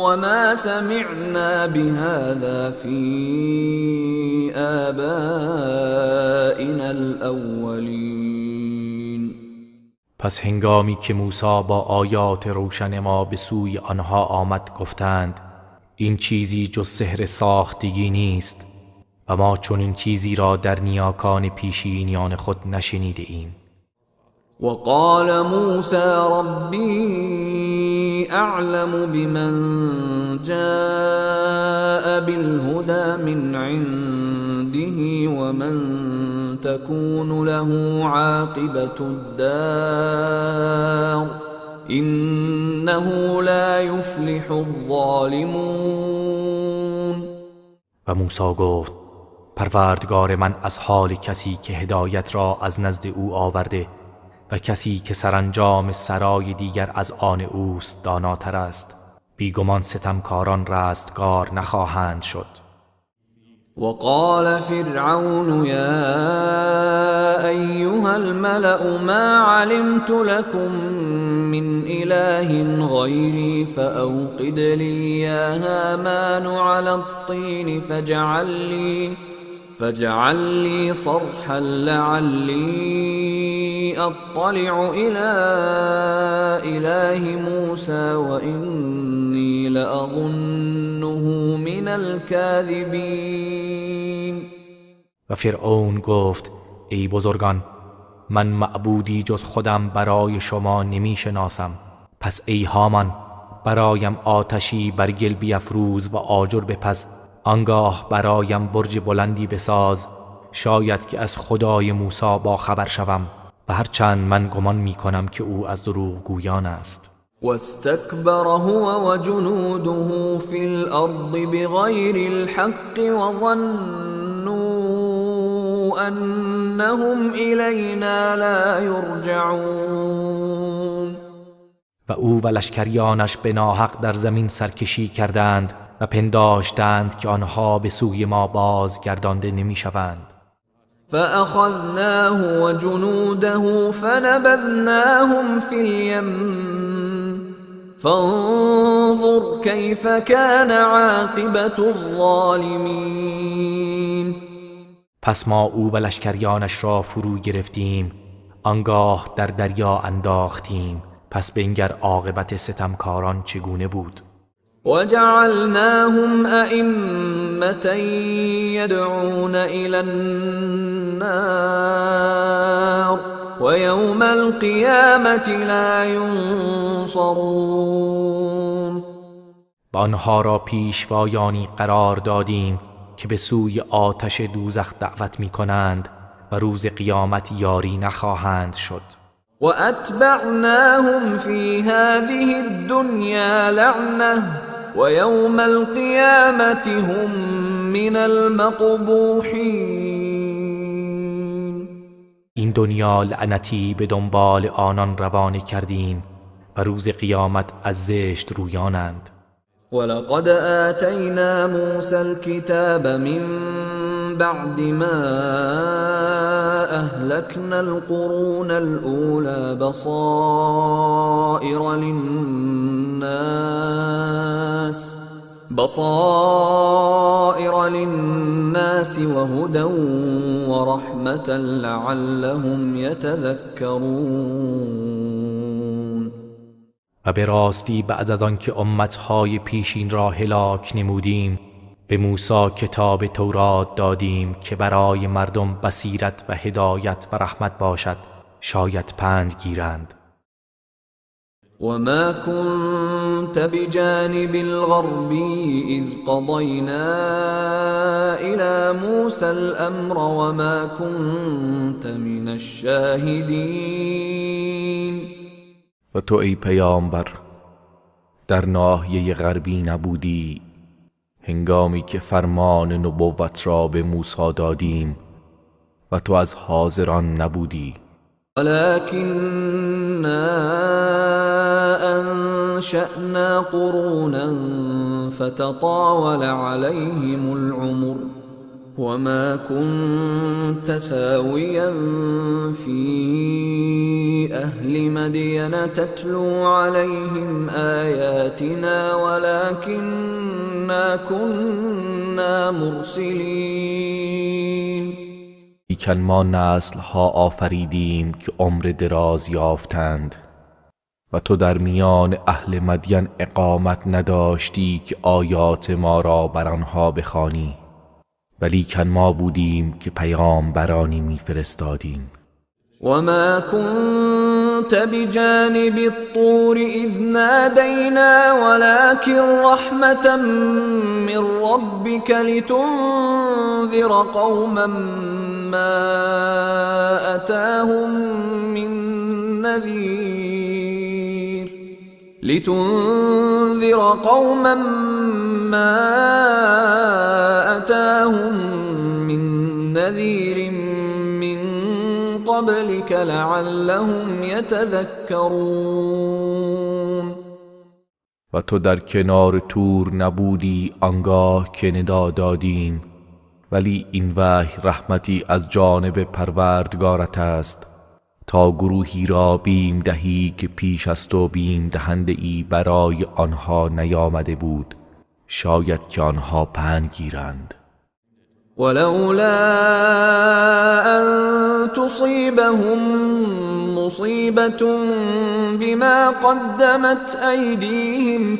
وما سمعنا بهذا في آبائنا الأولين. پس هنگامی که موسی با آیات روشن ما به سوی آنها آمد گفتند این چیزی جز سحر ساختگی نیست و ما چنین چیزی را در نیاکان پیشینیان خود نشنیده ایم. وقال موسى ربي أعلم بمن جاء بالهدى من عنده ومن تكون له عاقبة الدار إنه لا يفلح الظالمون. و موسی گفت پروردگار من از حال کسی که هدایت را از نزد او آورده و کسی که سرانجام سرای دیگر از آن اوست داناتر است. بیگمان ستمکاران رستگار نخواهند شد. وقال فرعون يا أيها الملأ ما علمت لكم من إله غيري فأوقد لي يا هامان على الطين فاجعل لي صرحا لعلي أطلع إلى إله موسى وإني لأظنه من الكاذبين. و فرعون گفت ای بزرگان، من معبودی جز خودم برای شما نمی شناسم. پس ای هامان برایم آتشی بر گل بیفروز و آجر بپز، آنگاه برایم برج بلندی بساز، شاید که از خدای موسی با خبر شوم و هرچند من گمان می کنم که او از دروغ گویان است. واستكبر هو وجنوده في الأرض بغير الحق وظنوا أنهم إلينا لا يرجعون. و او و لشکریانش به ناحق در زمین سرکشی کردند و پنداشتند که آنها به سوی ما بازگردانده نمی شوند. فأخذناه وجنوده فنبذناهم في اليم فانظر كيف كان عاقبة الظالمین. پس ما او و لشکریانش را فرو گرفتیم، آنگاه در دریا انداختیم. پس بنگر عاقبت ستمکاران چگونه بود. وجعلناهم أئمة يدعون إلى النار ويوم القيامة لا ينصرون. و آنها را پیشوایانی قرار دادیم که به سوی آتش دوزخ دعوت می کنند و روز قیامت یاری نخواهند شد. وأتبعناهم في هذه الدنيا لعنة ويوم القيامة هم من المقبوحين. این دنیا لعنتی به دنبال آنان روانه کردیم و روز قیامت از زشت رویانند. ولقد آتينا موسى الكتاب من بعد ما أهلكنا القرون الأولى بصائر للناس وهدى ورحمة لعلهم يتذكرون. و به راستی بعد از آنکه امتهای پیشین را هلاک نمودیم، به موسی کتاب تورات دادیم که برای مردم بصیرت و هدایت و رحمت باشد، شاید پند گیرند. وما كنت بجانب الغربي إذ قضينا إلى موسى الأمر وما كنت من الشاهدين. و تو ای پیامبر در ناحیه غربی نبودی هنگامی که فرمان نبوت را به موسی دادیم و تو از حاضران نبودی. ولكننا أنشأنا قرونا فتطاول عليهم العمر وما كنت ثاويا في أهل مدين تتلو عليهم آياتنا ولكننا كنا مرسلين. لیکن ما نسلها آفریدیم که عمر دراز یافتند و تو در میان اهل مدین اقامت نداشتی که آیات ما را بر آنها بخوانی، ولیکن ما بودیم که پیامبرانی میفرستادیم. وما كنت بجانب الطور إذ نادينا ولكن رحمة من ربك لتنذر قوما ما أتاهم من نذير من قبلك لعلهم يتذكرون. و تو در کنار تور نبودی آنگاه که ندا دادیم، ولی این وحی رحمتی از جانب پروردگارت است تا گروهی را بیم دهی که پیش از تو بیم دهنده ای برای آنها نیامده بود، شاید که آنها پند گیرند. ولولا أن تصيبهم مصيبة بما قدمت أيديهم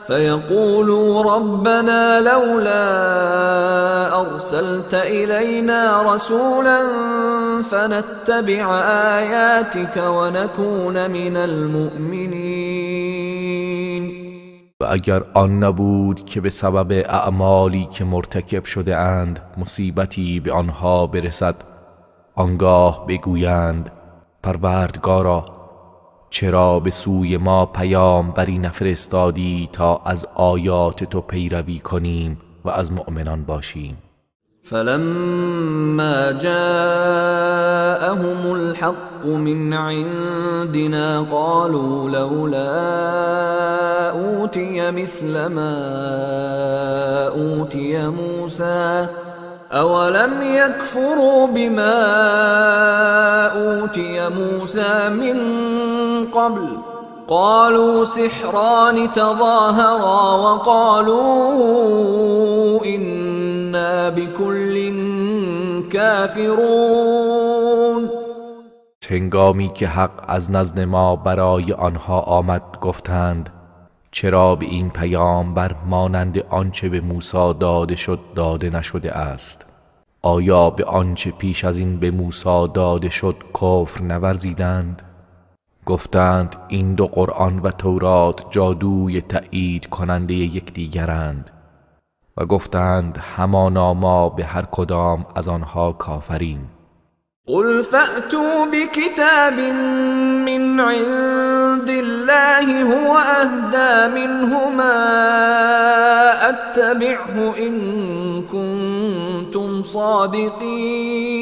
فيقولوا ربنا لولا أرسلت إلينا رسولا فنتبع آياتك ونكون من المؤمنين. و اگر آن نبود که به سبب اعمالی که مرتکب شده اند مصیبتی به آنها برسد، آنگاه بگویند پروردگارا چرا به سوی ما پیامبری نفرستادی تا از آیات تو پیروی کنیم و از مؤمنان باشیم. فلما جاءهم الحق من عندنا قالوا لولا أوتي مثل ما أوتي موسى اولم یکفروا بما اوتی موسی من قبل قالوا سحران تظاهرا وقالوا إنا بكل کافرون. هنگامی که حق از نزد ما برای آنها آمد گفتند چرا به این پیامبر مانند آنچه به موسی داده شد داده نشده است؟ آیا به آنچه پیش از این به موسی داده شد کفر نورزیدند؟ گفتند این دو قرآن و تورات جادوی تأیید کننده یکدیگرند و گفتند همانا ما به هر کدام از آنها کافریم. قل فأتوا بكتاب من عند الله هو أهدى منهما أتبعه إن كنتم صادقین.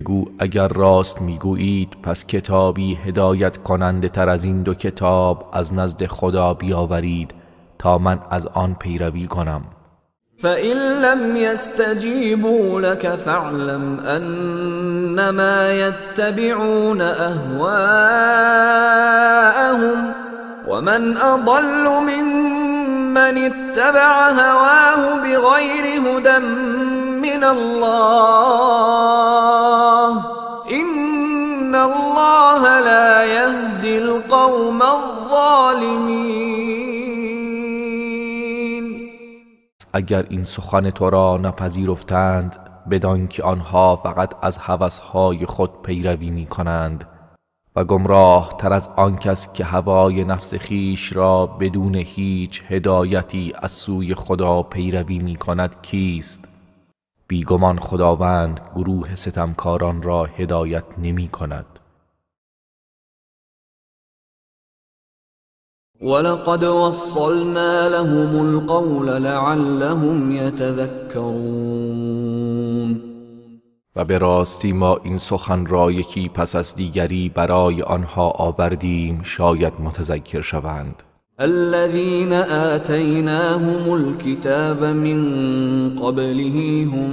گو اگر راست میگویید پس کتابی هدایت کننده تر از این دو کتاب از نزد خدا بیاورید تا من از آن پیروی کنم. فَإِن لَّمْ يَسْتَجِيبُوا لَكَ فَاعْلَمْ أَنَّمَا يَتَّبِعُونَ أَهْوَاءَهُمْ وَمَنْ أَضَلُّ مِمَّنِ اتَّبَعَ هَوَاهُ بِغَيْرِ هُدًى مِّنَ اللَّهِ إِنَّ اللَّهَ لَا يَهْدِي الْقَوْمَ الظَّالِمِينَ. اگر این سخن تو را نپذیرفتند بدان که آنها فقط از هوسهای خود پیروی می کنند و گمراه تر از آن کس که هوای نفس خیش را بدون هیچ هدایتی از سوی خدا پیروی می کند کیست؟ بیگمان خداوند گروه ستمکاران را هدایت نمی کند. وَلَقَدْ وَصَّلْنَا لَهُمُ الْقَوْلَ لَعَلَّهُمْ يَتَذَكَّرُونَ. و به راستی ما این سخن را یکی پس از دیگری برای آنها آوردیم شاید متذکر شوند. الَّذِينَ آتَيْنَاهُمُ الْكِتَابَ مِنْ قَبْلِهِ هُمْ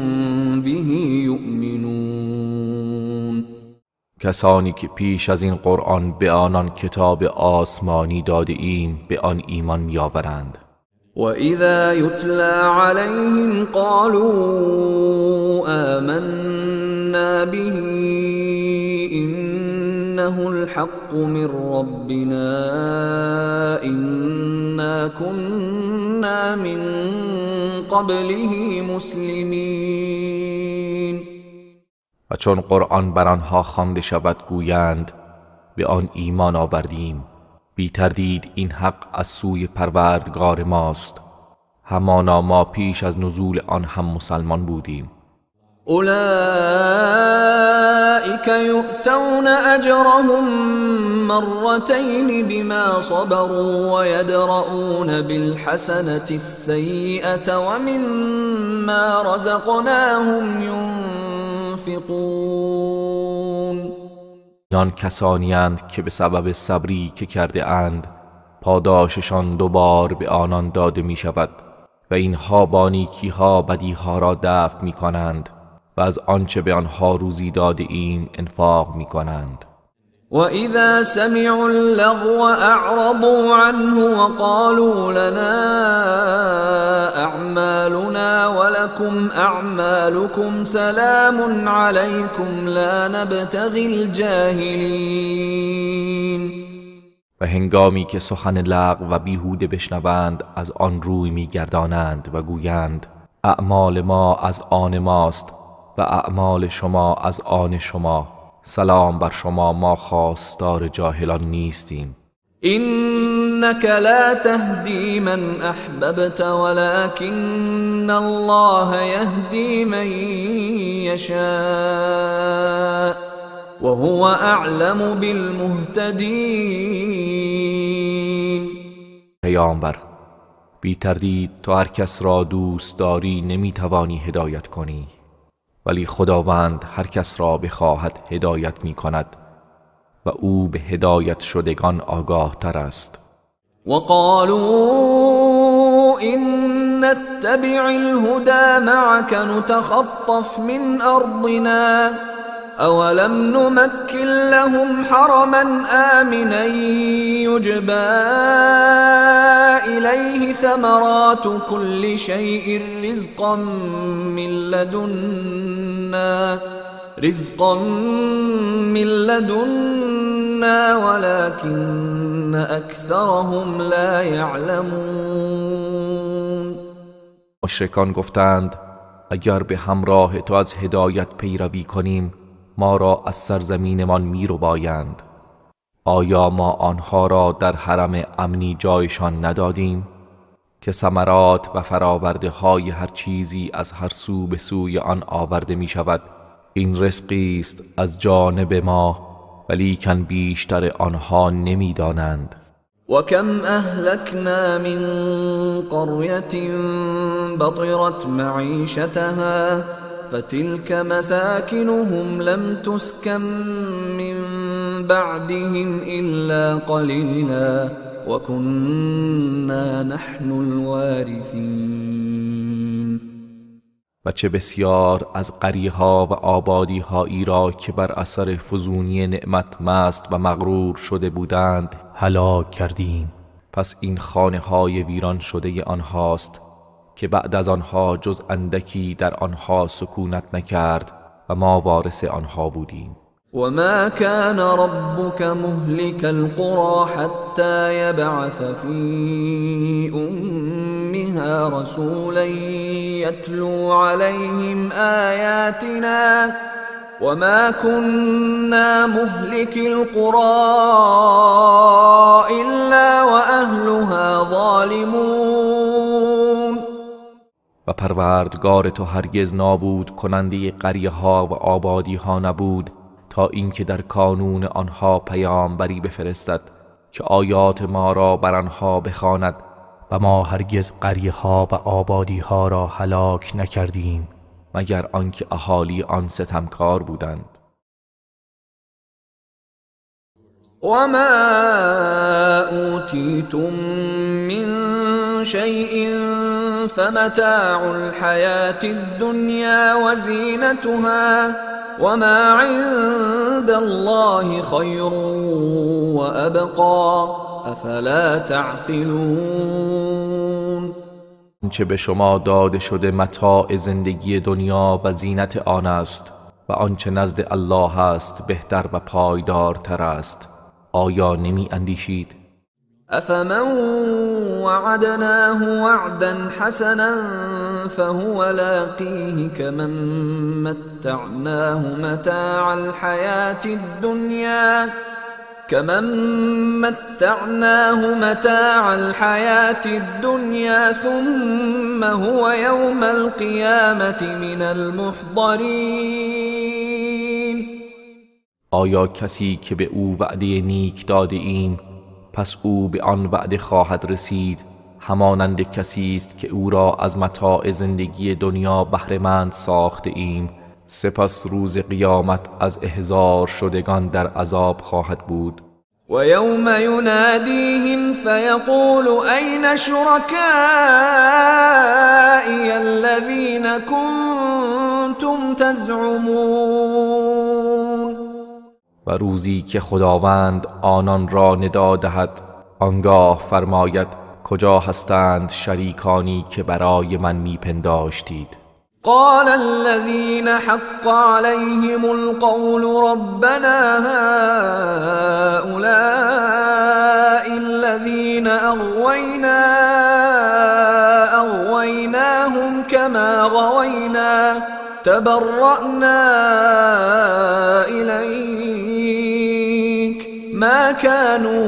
بِهِ يُؤْمِنُونَ. کسانی که پیش از این قرآن به آنان کتاب آسمانی داده ایم به آن ایمان می‌آورند. وَإِذَا يُتْلَى عَلَيْهِمْ قَالُوا آمَنَّا بِهِ إِنَّهُ الْحَقُّ مِنْ رَبِّنَا إِنَّا كُنَّا مِنْ قَبْلِهِ مُسْلِمِينَ. و چون قرآن بر آنها خوانده شود گویند به آن ایمان آوردیم بی تردید این حق از سوی پروردگار ماست همانا ما پیش از نزول آن هم مسلمان بودیم. اولئک یؤتون اجرهم مرتین بما صبروا ويدرؤون بالحسنة السیئة ومما رزقناهم ينفقون. آن کسانی اند که به سبب صبری که کرده اند پاداششان دوبار به آنان داده می شود و اینها با نیکی‌ها بدیها را دفع می کنند و از آنچه به آنها روزی داده ایم انفاق می کنند. وَإِذَا سَمِعُوا اللَّغْوَ أَعْرَضُوا عَنْهُ وَقَالُوا لَنَا أَعْمَالُنَا وَلَكُمْ أَعْمَالُكُمْ سَلَامٌ عَلَيْكُمْ لَا نَبْتَغِي الْجَاهِلِينَ. و هنگامی که سخن لغو و بیهوده بشنوند از آن روی می‌گردانند و گویند اعمال ما از آن ماست و اعمال شما از آن شما، سلام بر شما، ما خواستار جاهلان نیستیم. إنك لا تهدي من أحببت ولكن الله يهدي من يشاء وهو أعلم بالمهتدين. پیامبر بی تردید تو هر کس را دوست داری نمیتوانی هدایت کنی ولی خداوند هر کس را بخواهد هدایت می کند و او به هدایت شدگان آگاه تر است. وقالوا إن نتبع الهدى معك نتخطف من أرضنا أولم نمكن لهم حرما آمنا يجبى إليه ثمرات كل شيء رزقا من لدنا ولكن أكثرهم لا يعلمون. مشرکان گفتند اگر به همراه تو از هدایت پیروی کنیم ما را از سرزمینمان میربایند. آیا ما آنها را در حرم امنی جایشان ندادیم که ثمرات و فراورده های هر چیزی از هر سو به سوی آن آورده می شود؟ این رزقی است از جانب ما ولیکن بیشتر آنها نمی دانند. وكم أهلكنا من قرية بطرت معيشتها فتلك مساكنهم لم تسكن من بعدهم إلا قليلا وكنا نحن الوارثين. و چه بسیار از قریها و آبادی‌هایی را که بر اثر فزونی نعمت مست و مغرور شده بودند هلاک کردیم. پس این خانه‌های ویران شده آنهاست که بعد از آنها جز اندکی در آنها سکونت نکرد و ما وارث آنها بودیم. وما كان ربك مهلك القرى حتى يبعث في أمها رسولا يتلو عليهم آياتنا وما كنا مهلك القرى إلا وأهلها ظالمون. و پروردگار تو هرگز نابود کننده قریه ها و آبادی ها نبود تا اینکه در کانون آنها پیامبری بفرستد که آیات ما را بر آنها بخواند و ما هرگز قریه ها و آبادی ها را هلاک نکردیم مگر آنکه اهالی آن ستمکار بودند. وما أوتيتم من شيء فمتاع الحياة الدنيا وزينتها وما عند الله خير وأبقى أفلا تعقلون. چه به شما داده شده متاع زندگی دنیا و زینت آن است و آنچه نزد الله است بهتر و پایدارتر است. آیا نمی اندیشید؟ أفمن وعدناه وعدا حسنا فهو لاقيه كمن متعناه متاع الحياة الدنيا ثم هو يوم القيامة من المحضرين. آیا کسی که به او وعده نیک داده ایم پس او به آن وعده خواهد رسید همانند کسی است که او را از متاع زندگی دنیا بهره‌مند ساخته ایم سپس روز قیامت از احضار شدگان در عذاب خواهد بود. و یوم ینادیهم فیقول این شرکائی الذین کنتم تزعمون. و روزی که خداوند آنان را ندا دهد آنگاه فرماید کجا هستند شریکانی که برای من میپنداشتید؟ قال الذين حق عليهم القول ربنا هؤلاء الذين أغويناهم كما غوينا تبرأنا إليك ما كانوا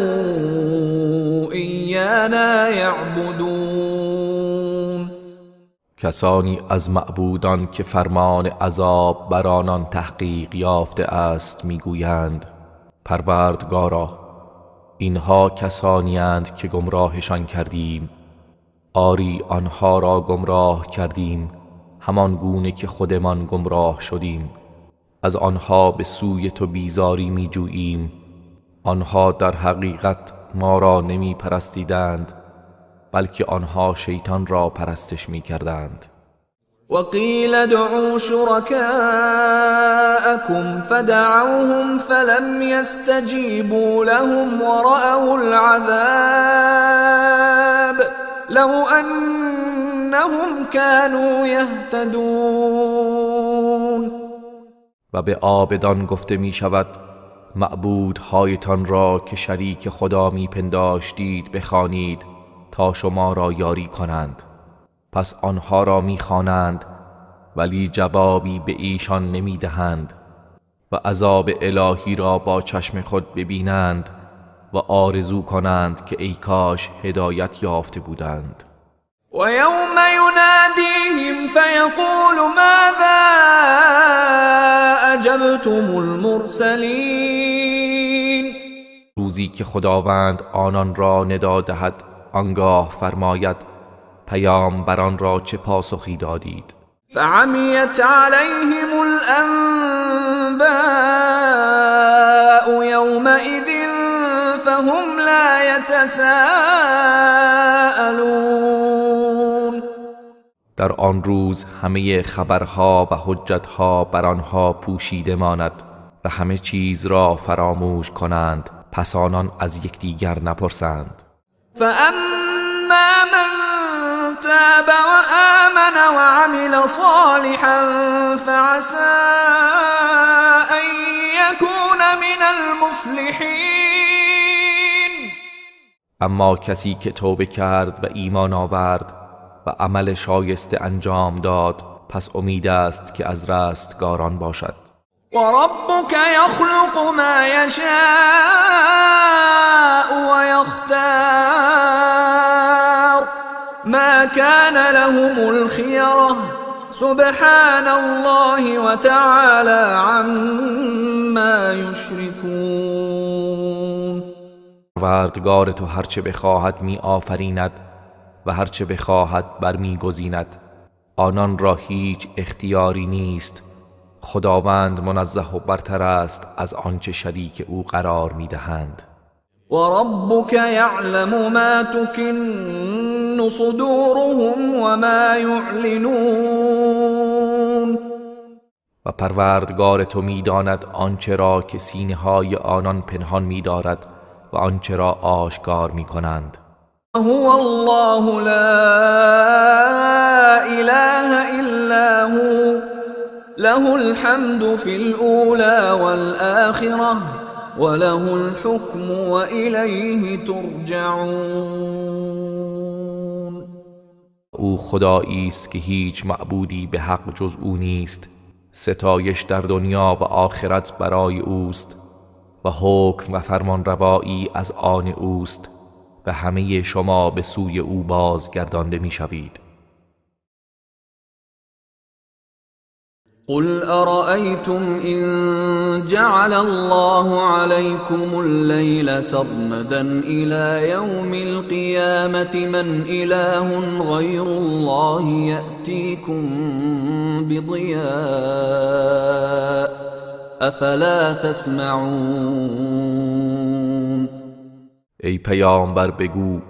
إيانا يعبدون. کسانی از معبودان که فرمان عذاب بر آنان تحقیق یافته است میگویند پروردگارا اینها کسانی اند که گمراهشان کردیم. آری آنها را گمراه کردیم همان گونه که خودمان گمراه شدیم. از آنها به سوی تو بیزاری میجوییم. آنها در حقیقت ما را نمی پرستیدند بلکه آنها شیطان را پرستش می کردند. وقيل ادعوا شركاءكم فدعوهم فلم يستجيبوا لهم ورأوا العذاب لو أنهم كانوا يهتدون. و به عابدان گفته می شود معبودهایتان را که شریک خدا می پنداشتید بخوانید تا شما را یاری کنند. پس آنها را می خوانند ولی جوابی به ایشان نمی دهند و عذاب الهی را با چشم خود ببینند و آرزو کنند که ای کاش هدایت یافته بودند. و یوم ینادیهم فیقول ماذا اجبتم المرسلین. روزی که خداوند آنان را ندا دهد آنگاه فرماید پیامبران را چه پاسخی دادید؟ فعمیت علیهم الانباء یومئذ فهم لا یتساءلون. در آن روز همه خبرها و حجتها بر آنها پوشیده ماند و همه چیز را فراموش کنند، پس آنان از یکدیگر نپرسند. فاما من تاب وآمن وعمل صالحا فعسى أن يكون من المفلحين. اما کسی که توبه کرد و ایمان آورد و عمل شایسته انجام داد، پس امید است که از رستگاران باشد. وربك يخلق ما يشاء ويختار ما كان لهم الخيرة سبحان الله وتعالى عما يشركون. پروردگار تو هرچه بخواهد می آفریند و هرچه بخواهد برمی گزیند. آنان را هیچ اختیاری نیست. خداوند منزه و برتر است از آنچه شریک او قرار می دهند. و ربک یعلم ما تکن صدورهم و ما یعلنون. و پروردگار تو می داند آنچه را که سینه های آنان پنهان می دارد و آنچه را آشکار می کنند. هو الله لا اله الا هو له الحمد في الأولى والآخرة وله الحكم وإليه ترجعون. او خدایی است که هیچ معبودی به حق جز او نیست. ستایش در دنیا و آخرت برای اوست و حکم و فرمانروایی از آن اوست و همه شما به سوی او بازگردانده می‌شوید. قل أرأيتم إن جعل الله عليكم الليل سرمدا إلى يوم القيامة من إله غير الله يأتيكم بضياء أفلا تسمعون. ای پیامبر بگو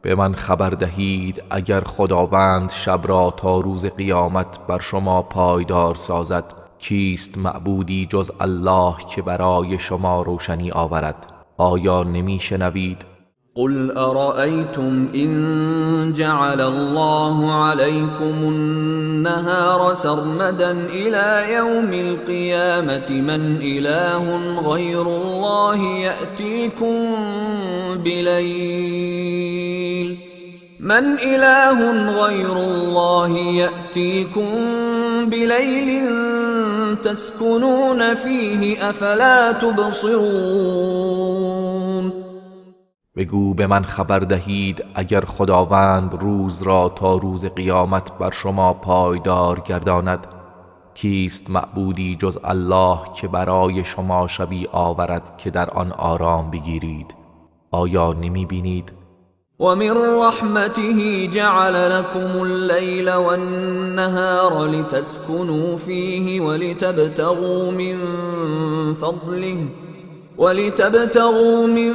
به من خبر دهید اگر خداوند شب را تا روز قیامت بر شما پایدار سازد، کیست معبودی جز الله که برای شما روشنی آورد؟ آیا نمی شنوید؟ قل أرأيتم إن جعل الله عليكم النهار سرمدا إلى يوم القيامة من إله غير الله يأتيكم بليل تسكنون فيه أفلا تبصرون. بگو به من خبر دهید اگر خداوند روز را تا روز قیامت بر شما پایدار گرداند، کیست معبودی جز الله که برای شما شبی آورد که در آن آرام بگیرید؟ آیا نمی بینید؟ ومن رحمته جعل لكم الليل والنهار لتسكنوا فيه ولتبتغوا من فضله ولتبتغوا من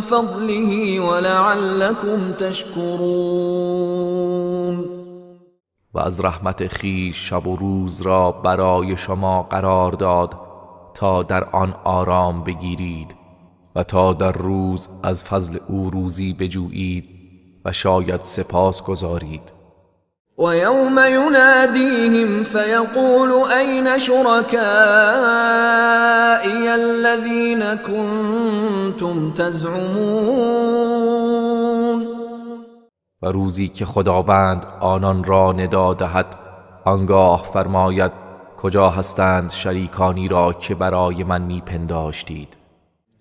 فضله ولعلكم تشكرون. و از رحمت خویش شب و روز را برای شما قرار داد تا در آن آرام بگیرید و تا در روز از فضل او روزی بجویید و شاید سپاس گذارید. و یوم ینادیهم فیقول این شرکائی الذین کنتم تزعمون. و روزی که خداوند آنان را ندا دهد آنگاه فرماید کجا هستند شریکانی را که برای من میپنداشتید.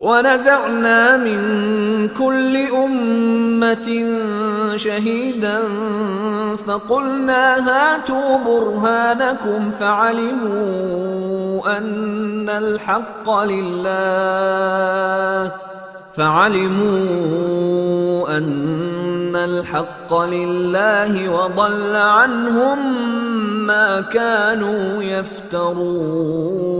و نزعنا من كل امت شهیدا فقلنا هاتوا برهانكم فعلموا ان الحق لله وضل عنهم ما كانوا يفترون.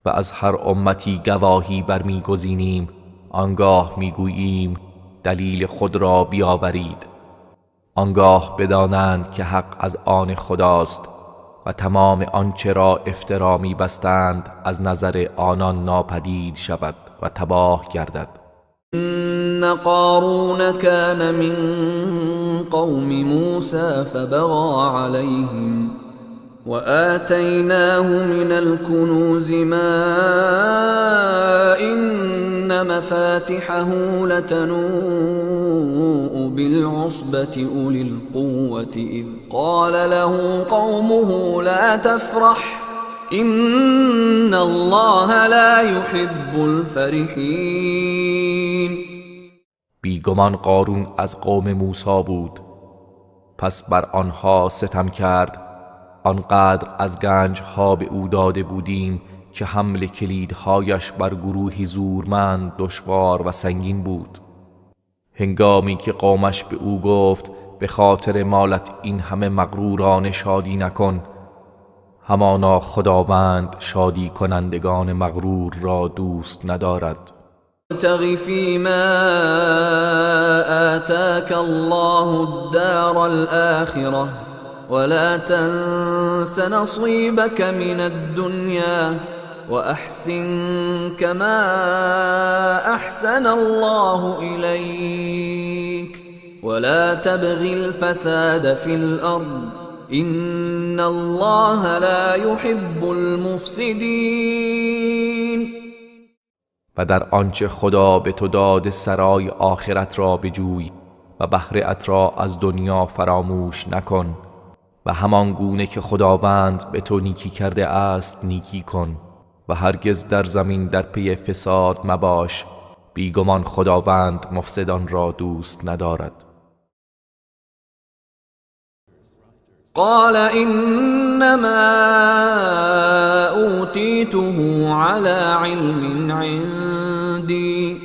و از هر امتی گواهی برمیگزینیم آنگاه میگوییم دلیل خود را بیاورید آنگاه بدانند که حق از آن خداست و تمام آنچه را افترا می‌بستند از نظر آنان ناپدید شود و تباه گردد. إن قارون كان من قوم موسى فبغى عليهم وآتيناه من الكنوز ما إن مفاتحه لتنوء بالعصبة أولي القوة إذ قال له قومه لا تفرح إن الله لا يحب الفرحين. بیگمان قارون از قوم موسی بود پس بر آنها ستم کرد آنقدر از گنج ها به او داده بودیم که حمل کلیدهایش بر گروهی زورمند دشوار و سنگین بود. هنگامی که قومش به او گفت به خاطر مالت این همه مغرورانه شادی نکن همانا خداوند شادی کنندگان مغرور را دوست ندارد. ابتغ فيما آتاك الله الدار الآخرة ولا تنس نصيبك من الدنيا وأحسن كما أحسن الله إليك ولا تبغ الفساد في الأرض إن الله لا يحب المفسدين. و در آنچه خدا به تو داد سرای آخرت را بجوی و بهره‌ات را از دنیا فراموش نکن و همان گونه که خداوند به تو نیکی کرده است نیکی کن و هرگز در زمین در پی فساد مباش بیگمان خداوند مفسدان را دوست ندارد. قال إنما أوتيته على علم عندي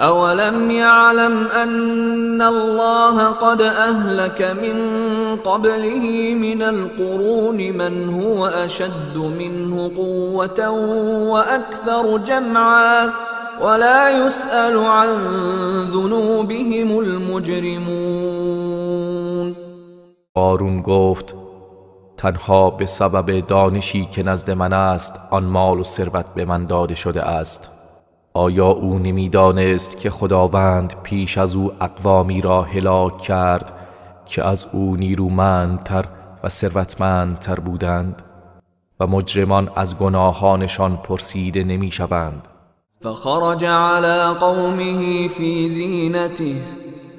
أولم يعلم أن الله قد أهلك من قبله من القرون من هو أشد منه قوة وأكثر جمعا ولا يسأل عن ذنوبهم المجرمون. قارون گفت تنها به سبب دانشی که نزد من است آن مال و ثروت به من داده شده است. آیا او نمیدانست که خداوند پیش از او اقوامی را هلاک کرد که از او نیرومندتر و ثروتمندتر بودند و مجرمان از گناهانشان پرسیده نمیشوند. فخرج على قومه في زینته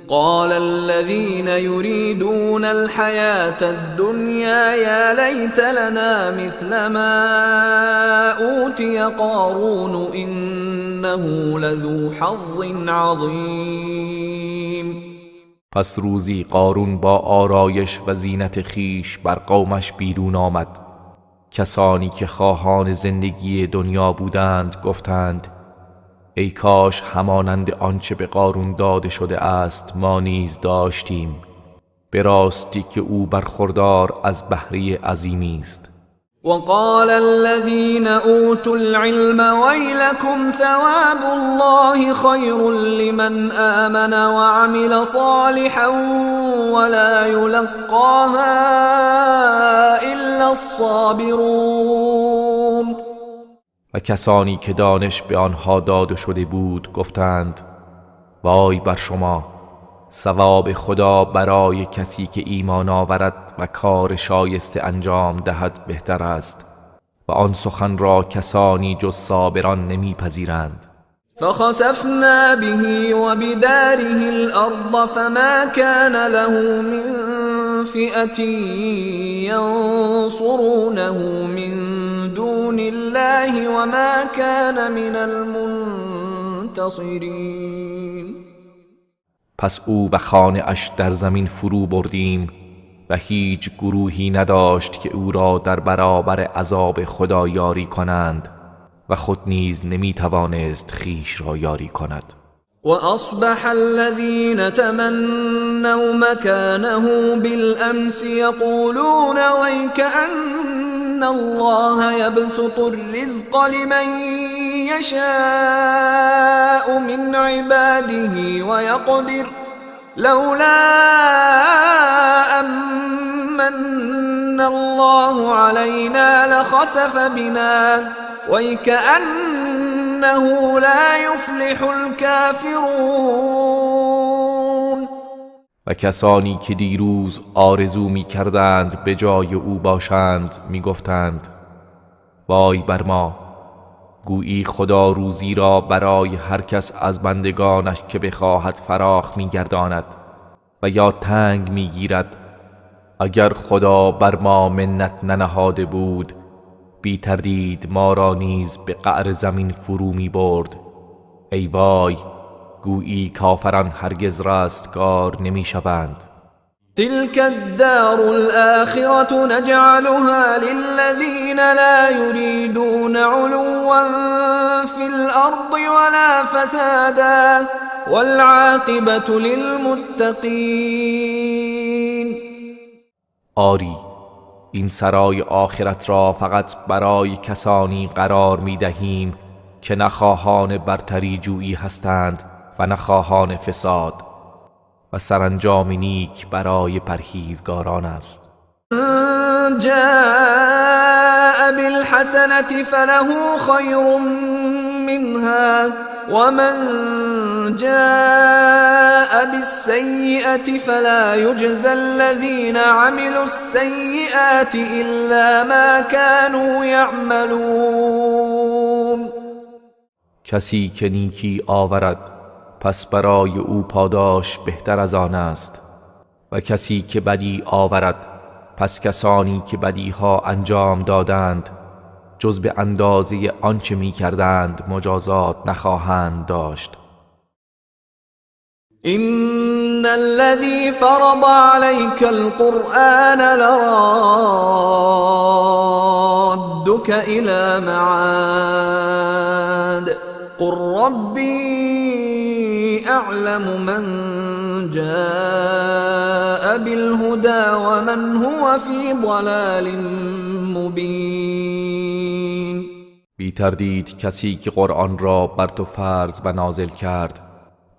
قال الذين يريدون الحياة الدنيا يا ليت لنا مثل ما أوتي قارون إنه لذو حظ عظيم. پس روزی قارون با آرایش و زینت خیش بر قومش بیرون آمد. کسانی که خواهان زندگی دنیا بودند گفتند ای کاش همانند آنچه به قارون داده شده است ما نیز داشتیم. به راستی که او برخوردار از بهره عظیمی است. و وقال الذين أوتوا العلم ويلكم ثواب الله خير لمن آمن وعمل صالحا ولا يلقاها إلا الصابرون. و کسانی که دانش به آنها داده شده بود گفتند وای بر شما، ثواب خدا برای کسی که ایمان آورد و کار شایسته انجام دهد بهتر است و آن سخن را کسانی جز صابران نمیپذیرند. فخسفنا به وبداره الأرض فما كان له من فئة ينصرونه من دون الله وما كان من المنتصرين. پس او و خانه اش در زمین فرو بردیم و هیچ گروهی نداشت که او را در برابر عذاب خدا یاری کنند و خود نیز نمیتوانست خویش را یاری کند. وأصبح الذين تمنوا مكانه بالأمس يقولون ويكأن الله يبسط الرزق لمن يشاء من عباده ويقدر لولا أمن الله علينا لخسف بنا ويكأنه لا يفلح الكافرون. و کسانی که دیروز آرزو می کردند به جای او باشند می گفتند وای بر ما، گویی خدا روزی را برای هر کس از بندگانش که بخواهد فراخ می گرداند و یا تنگ می گیرد. اگر خدا بر ما منت ننهاده بود بی تردید ما را نیز به قعر زمین فرو می برد. ای وای، گویی کافران هرگز رستگار نمی شوند. تلك الدار الآخرة نجعلها للذين لا يريدون علوا في الأرض ولا فسادا والعاقبة للمتقين. آری، این سرای آخرت را فقط برای کسانی قرار می دهیم که نخواهان برتری جویی هستند و نخواهان فساد و سرانجام نیک برای پرهیزگاران است. جاء بالحسنة فله خير منها ومن جاء بالسيئة فلا يجزى الذين عملوا السيئات إلا ما كانوا يعملون. کسی که نیکی آورد پس برای او پاداش بهتر از آن است و کسی که بدی آورد پس کسانی که بدیها انجام دادند جز به اندازه آنچه می کردند مجازات نخواهند داشت. إن الذي فرض عليك القرآن لرادك إلى معاد قل ربي أعلم من جاء بالهدى ومن هو في ضلال مبين. بی تردید کسی که قرآن را بر تو فرض و نازل کرد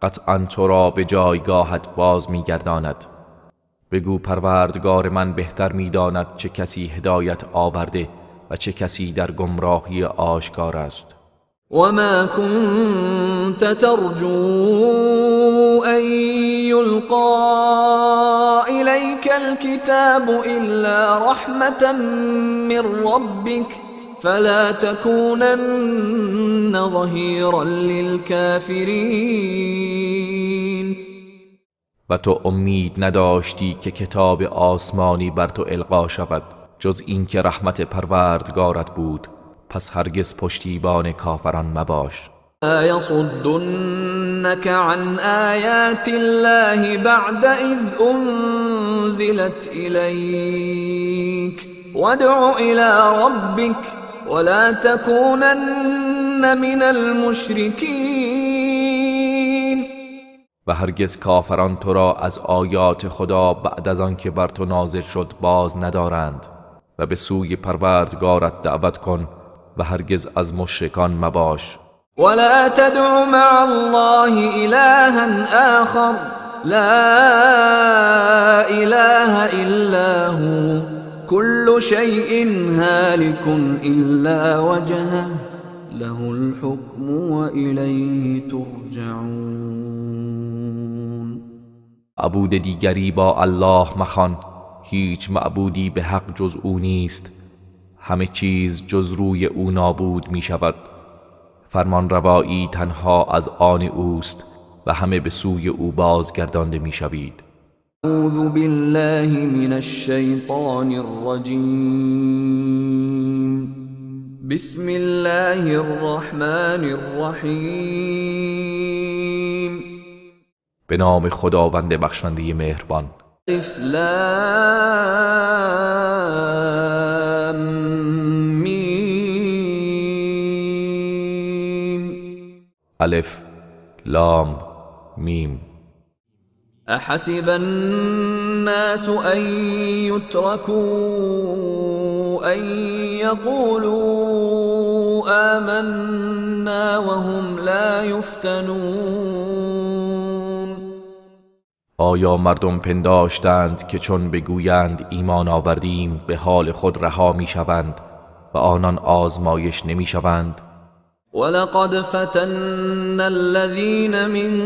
قطعاً تو را به جایگاهت باز می گرداند. بگو پروردگار من بهتر می داند چه کسی هدایت آورده و چه کسی در گمراهی آشکار است. وما كنت ترجو أن يلقى إليك الكتاب إلا رحمة من ربك فلا تكونن ظهيرا للكافرين. و تو امید نداشتی که کتاب آسمانی بر تو القا شود جز این که رحمت پروردگارت بود، پس هرگز پشتیبان کافران مباش. يصدنك عن آيات الله بعد إذ أنزلت إليك وادع إلى ربك ولا تكونن من المشركين. و هرگز کافران تو را از آیات خدا بعد از آن که بر تو نازل شد باز ندارند و به سوی پروردگارت دعوت کن و هرگز از مشرکان مباش. ولا تدع مع الله إلها آخر لا إله إلا هو كل شيء هالك إلا وجهه له الحكم وإليه ترجعون. معبود دیگری با الله مخوان، هیچ معبودی به حق جز او نیست، همه چیز جز روی او نابود می شود، فرمان روایی تنها از آن اوست و همه به سوی او بازگردانده می شوید. اعوذ بالله من الشیطان الرجیم بسم الله الرحمن الرحیم به نام خداوند بخشنده مهربان. الف لام میم الف لام میم. احسب الناس ان يتركوا ان يقولوا آمنا وهم لا يفتنون. آیا مردم پنداشتند که چون بگویند ایمان آوردیم به حال خود رها می شوند و آنان آزمایش نمی شوند؟ ولقد فتنا الذين من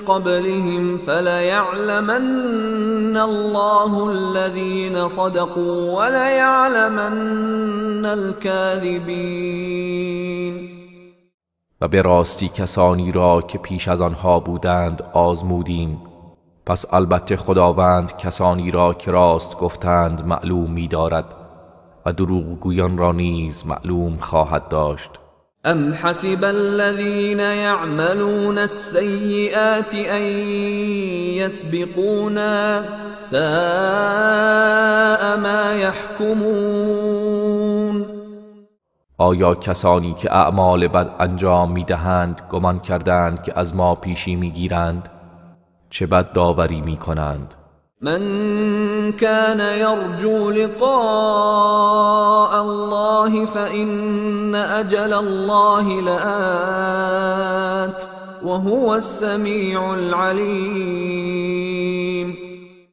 قبلهم فليعلمن الله الذين صدقوا وليعلمن الكاذبين. و به راستی کسانی را که پیش از آنها بودند آزمودیم، پس البته خداوند کسانی را که راست گفتند معلوم می دارد و دروغگویان را نیز معلوم خواهد داشت. ام حسب الذين يعملون السيئات ان يسبقونا ساء ما يحكمون. آیا کسانی که اعمال بد انجام می دهند گمان کردند که از ما پیشی می گیرند؟ چه بد داوری می کنند. من كان يرجو لقاء الله فإن أجل الله لآت وهو السميع العليم.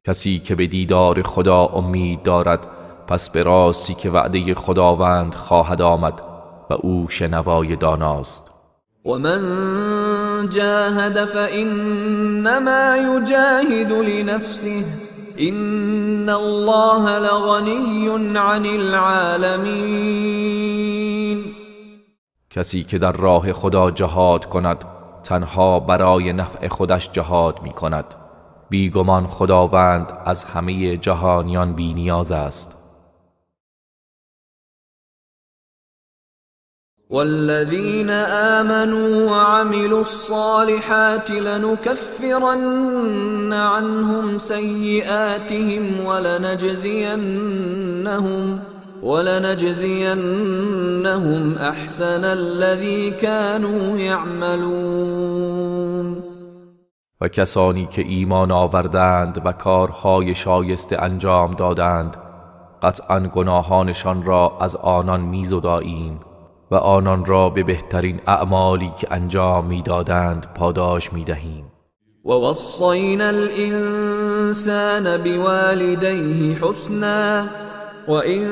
کسی که به دیدار خدا امید دارد پس به راستی که وعده خداوند خواهد آمد و او شنوای داناست. ومن جاهد فإنما يجاهد لنفسه إن الله لغني عن العالمين. کسی که در راه خدا جهاد کند تنها برای نفع خودش جهاد می کند، بیگمان خداوند از همه جهانیان بی نیاز است. والذين آمنوا وعملوا الصالحات لنكفرن عنهم سيئاتهم ولنجزينهم أحسن الذي كانوا يعملون. و کسانی که ایمان آوردند و کارهای شایسته انجام دادند قطعاً گناهانشان را از آنان می‌زداییم و آنان را به بهترین اعمالی که انجام میدادند پاداش میدهیم. ووصينا الإنسان بوالديه حسنا وإن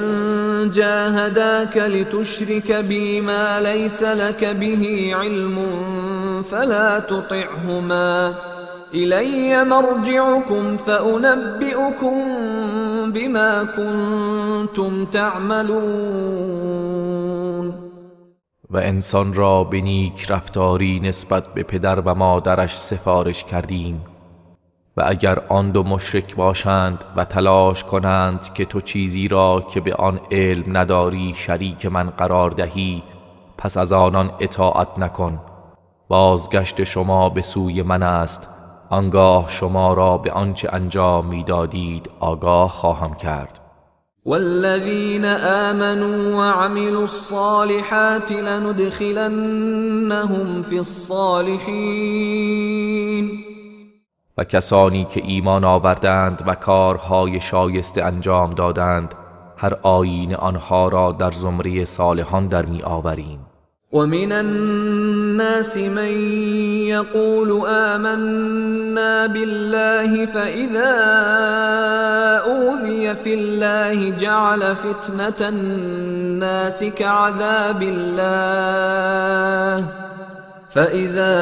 جاهداك لتشرك بي ما ليس لك به علم فلا تطعهما إلي مرجعكم فأنبئكم بما كنتم تعملون. و انسان را به نیک رفتاری نسبت به پدر و مادرش سفارش کردیم و اگر آن دو مشرک باشند و تلاش کنند که تو چیزی را که به آن علم نداری شریک من قرار دهی پس از آنان اطاعت نکن. بازگشت شما به سوی من است، آنگاه شما را به آنچه انجام میدادید آگاه خواهم کرد. والذين آمنوا وعملوا الصالحات لندخلنهم في الصالحين. و کسانی که ایمان آوردند و کارهای شایسته انجام دادند هر آیین آنها را در زمره صالحان در می آوریم. ومن الناس من يقول آمنا بالله فإذا أوذي في الله جعل فتنة الناس كعذاب الله فإذا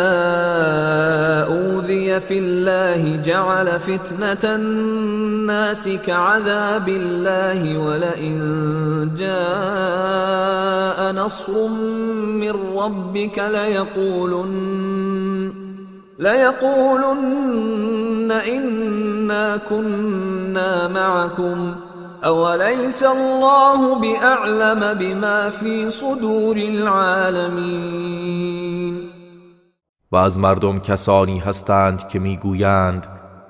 أوذي في الله جعل فتنة الناس كعذاب الله ولئن جاء نصر من ربك ليقولن إنا كنا معكم أوليس الله بأعلم بما في صدور العالمين. و از مردم کسانی هستند که میگویند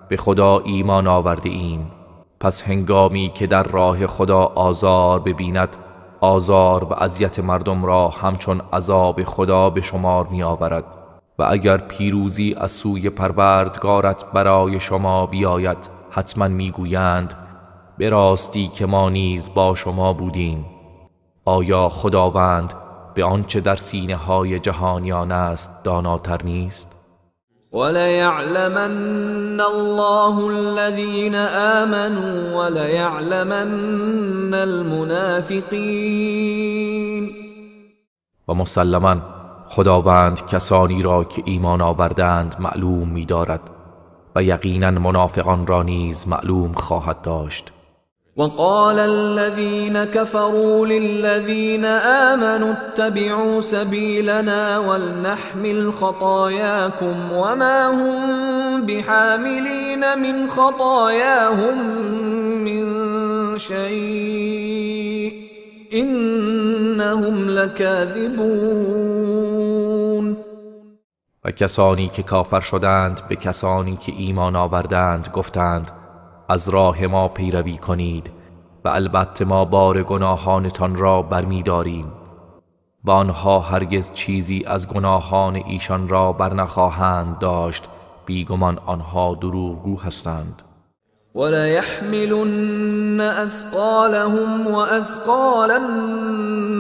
به خدا ایمان آورده ایم، پس هنگامی که در راه خدا آزار ببیند آزار و اذیت مردم را همچون عذاب خدا به شمار می آورد. و اگر پیروزی از سوی پروردگارت برای شما بیاید حتما میگویند به راستی که ما نیز با شما بودیم. آیا خداوند به آنچه در سینه های جهانیان است داناتر نیست؟ وَلَيَعْلَمَنَّ اللَّهُ الَّذِينَ آمَنُوا وَلَيَعْلَمَنَّ الْمُنَافِقِينَ. و مسلماً خداوند کسانی را که ایمان آوردند معلوم می دارد و یقیناً منافقان را نیز معلوم خواهد داشت. وقال الذين كفروا للذين آمنوا اتبعوا سبيلنا ولنحمل خطاياكم وما هم بحاملين من خطاياهم من شيء إنهم لكاذبون. و کسانی که کافر شدند به کسانی که ایمان آوردند گفتند از راه ما پیروی کنید و البته ما بار گناهانتان را برمی‌داریم و آنها هرگز چیزی از گناهان ایشان را برنخواهند داشت، بیگمان آنها دروغگو هستند. وَلَيَحْمِلُنَّ أَثْقَالَهُمْ وَأَثْقَالًا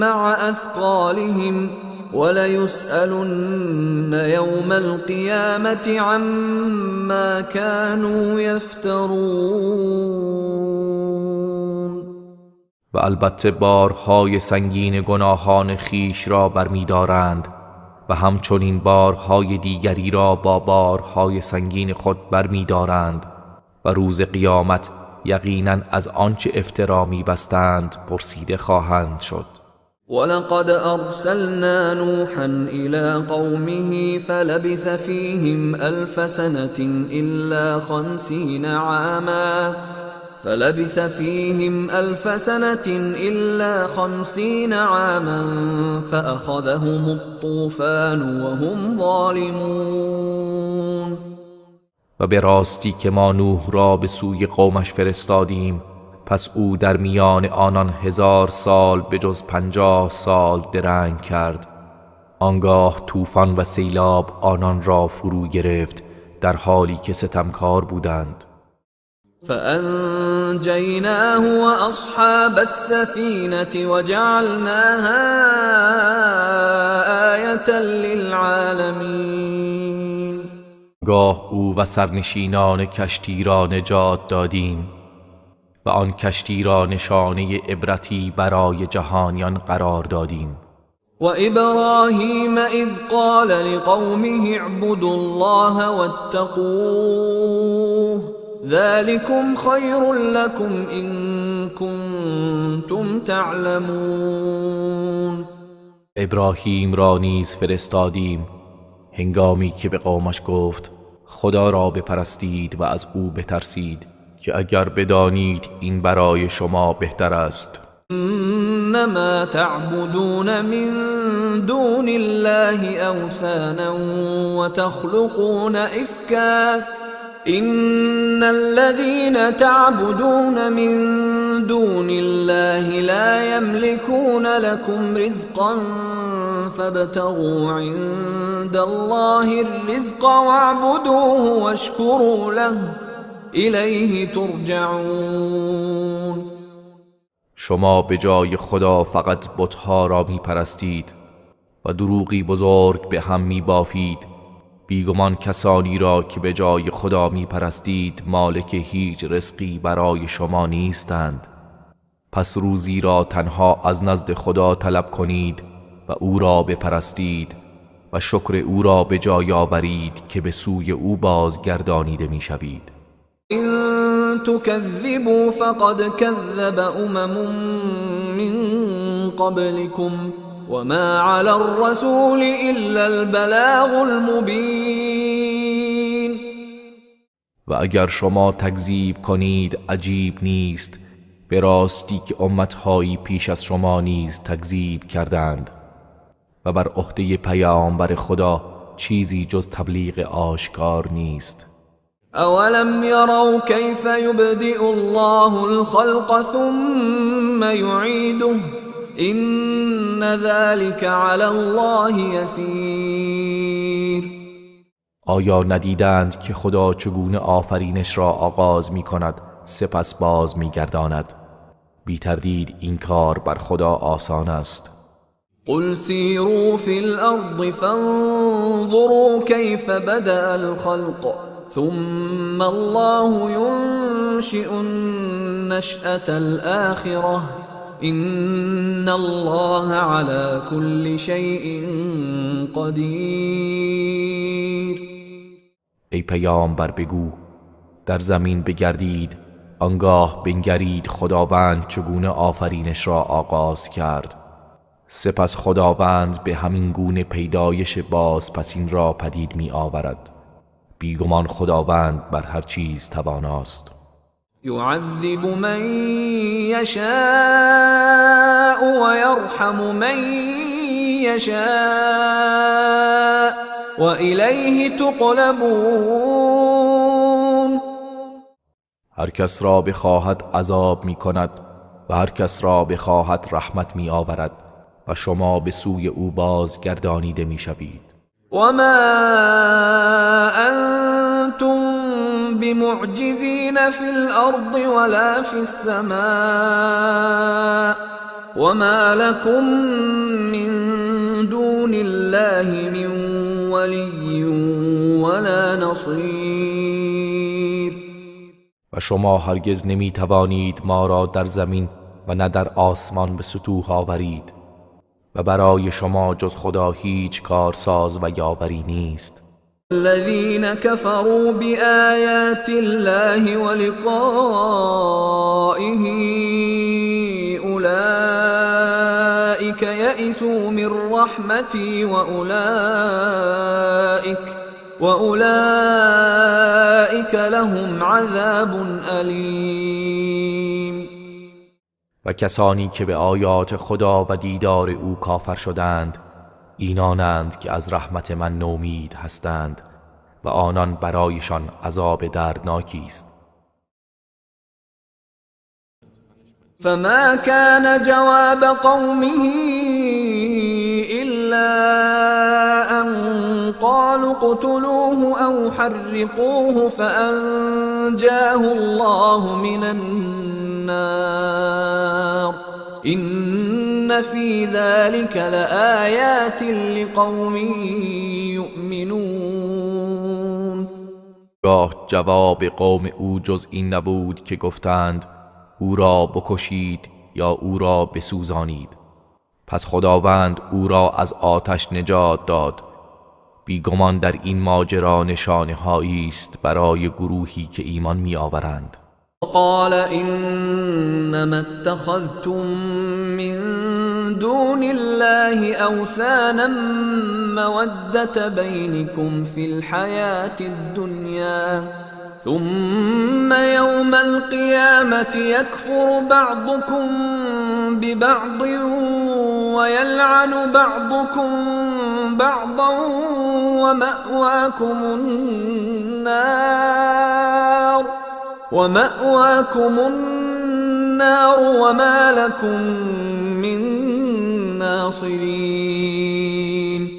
مَعَ أَثْقَالِهِمْ وَلَيُسْأَلُنَّ يَوْمَ الْقِيَامَةِ عَمَّا كَانُوا يَفْتَرُونَ. و البته بارهای سنگین گناهان خیش را برمی‌دارند و همچنین بارهای دیگری را با بارهای سنگین خود برمی‌دارند و روز قیامت یقیناً از آنچه افترا می‌بستند پرسیده خواهند شد. وَلَقَدْ أَرْسَلْنَا نُوحًا إِلَى قَوْمِهِ فَلَبِثَ فِيهِمْ أَلْفَ سَنَةٍ إِلَّا 50 عَامًا فَأَخَذَهُمُ الطُّوفَانُ وَهُمْ ظَالِمُونَ. و به راستی که ما نوح را به سوی قومش فرستادیم، پس او در میان آنان 1000 سال به جز 50 سال درنگ کرد. آنگاه طوفان و سیلاب آنان را فرو گرفت در حالی که ستمکار بودند. فَأَنْجَيْنَاهُ وَأَصْحَابَ السَّفِينَةِ وَجَعَلْنَاهَا آیَةً لِلْعَالَمِینَ. گاه او و سرنشینان کشتی را نجات دادیم و آن کشتی را نشانه عبرتی برای جهانیان قرار دادیم. وَإِبْرَاهِيمَ إِذْ قَالَ لِقَوْمِهِ اعْبُدُوا اللَّهَ وَاتَّقُوهُ ذَلِكُمْ خَيْرٌ لَكُمْ إِن كُنتُمْ تَعْلَمُونَ. ابراهیم را نیز فرستادیم هنگامی که به قومش گفت خدا را بپرستید و از او بترسید که اگر بدانید این برای شما بهتر است. إنما تعبدون من دون الله أوثانا وتخلقون إفكا إن الذين تعبدون من دون الله لا يملكون لكم رزقا فابتغوا عند الله الرزق واعبدوه واشكروا له إليه ترجعون. شما به جای خدا فقط بت‌ها را می پرستید و دروغی بزرگ به هم می بافید. بیگمان کسانی را که به جای خدا می پرستید مالک هیچ رزقی برای شما نیستند. پس روزی را تنها از نزد خدا طلب کنید و او را بپرستید و شکر او را به جای آورید که به سوی او بازگردانیده می شوید. إن تكذبوا فقد كذب من قبلكم وما على الرسول إلا البلاغ المبين. و اگر شما تکذیب کنید عجیب نیست، به راستی که امتهایی پیش از شما نیز تکذیب کردند و بر عهده پیامبر خدا چیزی جز تبلیغ آشکار نیست. أولم يروا كيف يبدئ الله الخلق ثم يعيده إن ذلك على الله يسير. آیا ندیدند که خدا چگونه آفرینش را آغاز می کند سپس باز می گرداند؟ بی تردید این کار بر خدا آسان است. قل سيروا في الأرض فانظروا كيف بدأ الخلق ثم الله ينشئ النشأة الآخرة إن الله على كل شيء قدير. ای پیامبر بگو در زمین بگردید آنگاه بنگرید خداوند چگونه آفرینش را آغاز کرد، سپس خداوند به همین گونه پیدایش بازپسین را پدید می آورد. بیگمان خداوند بر هر چیز تواناست. يعذب من يشاء ويرحم من يشاء وإليه تقلبون. هر کس را بخواهد عذاب می کند و هر کس را بخواهد رحمت می آورد و شما به سوی او بازگردانیده می شوید. وما أنتم بمعجزين في الأرض ولا في السماء وما لكم من دون الله من ولي ولا نصير. و شما هرگز نمی توانید ما را در زمین و نه در آسمان به سطوح آورید و برای شما جز خدا هیچ کارساز و یاوری نیست. الذين كفروا بآيات الله ولقائه أولئك يئسوا من رحمتي وأولئك لهم عذاب أليم. و کسانی که به آیات خدا و دیدار او کافر شدند اینانند که از رحمت من نومید هستند و آنان برایشان عذاب دردناکی است. فما كان جواب قومه إلا أن قالوا اقتلوه أو حرقوه فأنجاه الله من النار إن في ذلك لآيات لقوم يؤمنون. گاه جواب قوم او جز این نبود که گفتند او را بکشید یا او را بسوزانید، پس خداوند او را از آتش نجات داد. بیگمان در این ماجرا نشانه هایی است برای گروهی که ایمان می آورند. قال إنما اتخذتم من دون الله أوثانا مودة بينكم في الحياة الدنيا ثم يوم القيامة يكفر بعضكم ببعض ويلعن بعضكم بعضا ومأواكم النار وما لكم من ناصرین.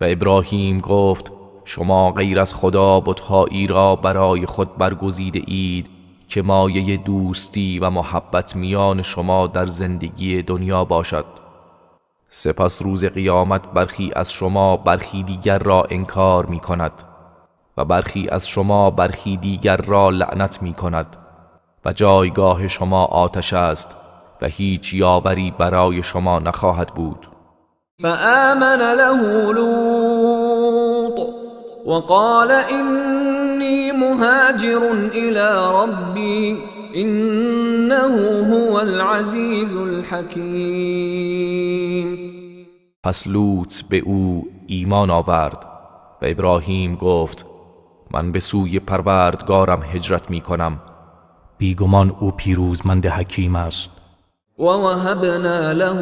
و ابراهیم گفت شما غیر از خدا بت‌هایی را برای خود برگزیده اید که مایه دوستی و محبت میان شما در زندگی دنیا باشد. سپس روز قیامت برخی از شما برخی دیگر را انکار می کند و برخی از شما برخی دیگر را لعنت می کند و جایگاه شما آتش است و هیچ یاوری برای شما نخواهد بود. فآمن له لوط وقال إني مهاجر إلى ربي إنه هو العزيز الحكيم. پس لوط به او ایمان آورد و ابراهیم گفت من به سوی پروردگارم هجرت می کنم، بیگمان او پیروزمند حکیم است. ووهبنا له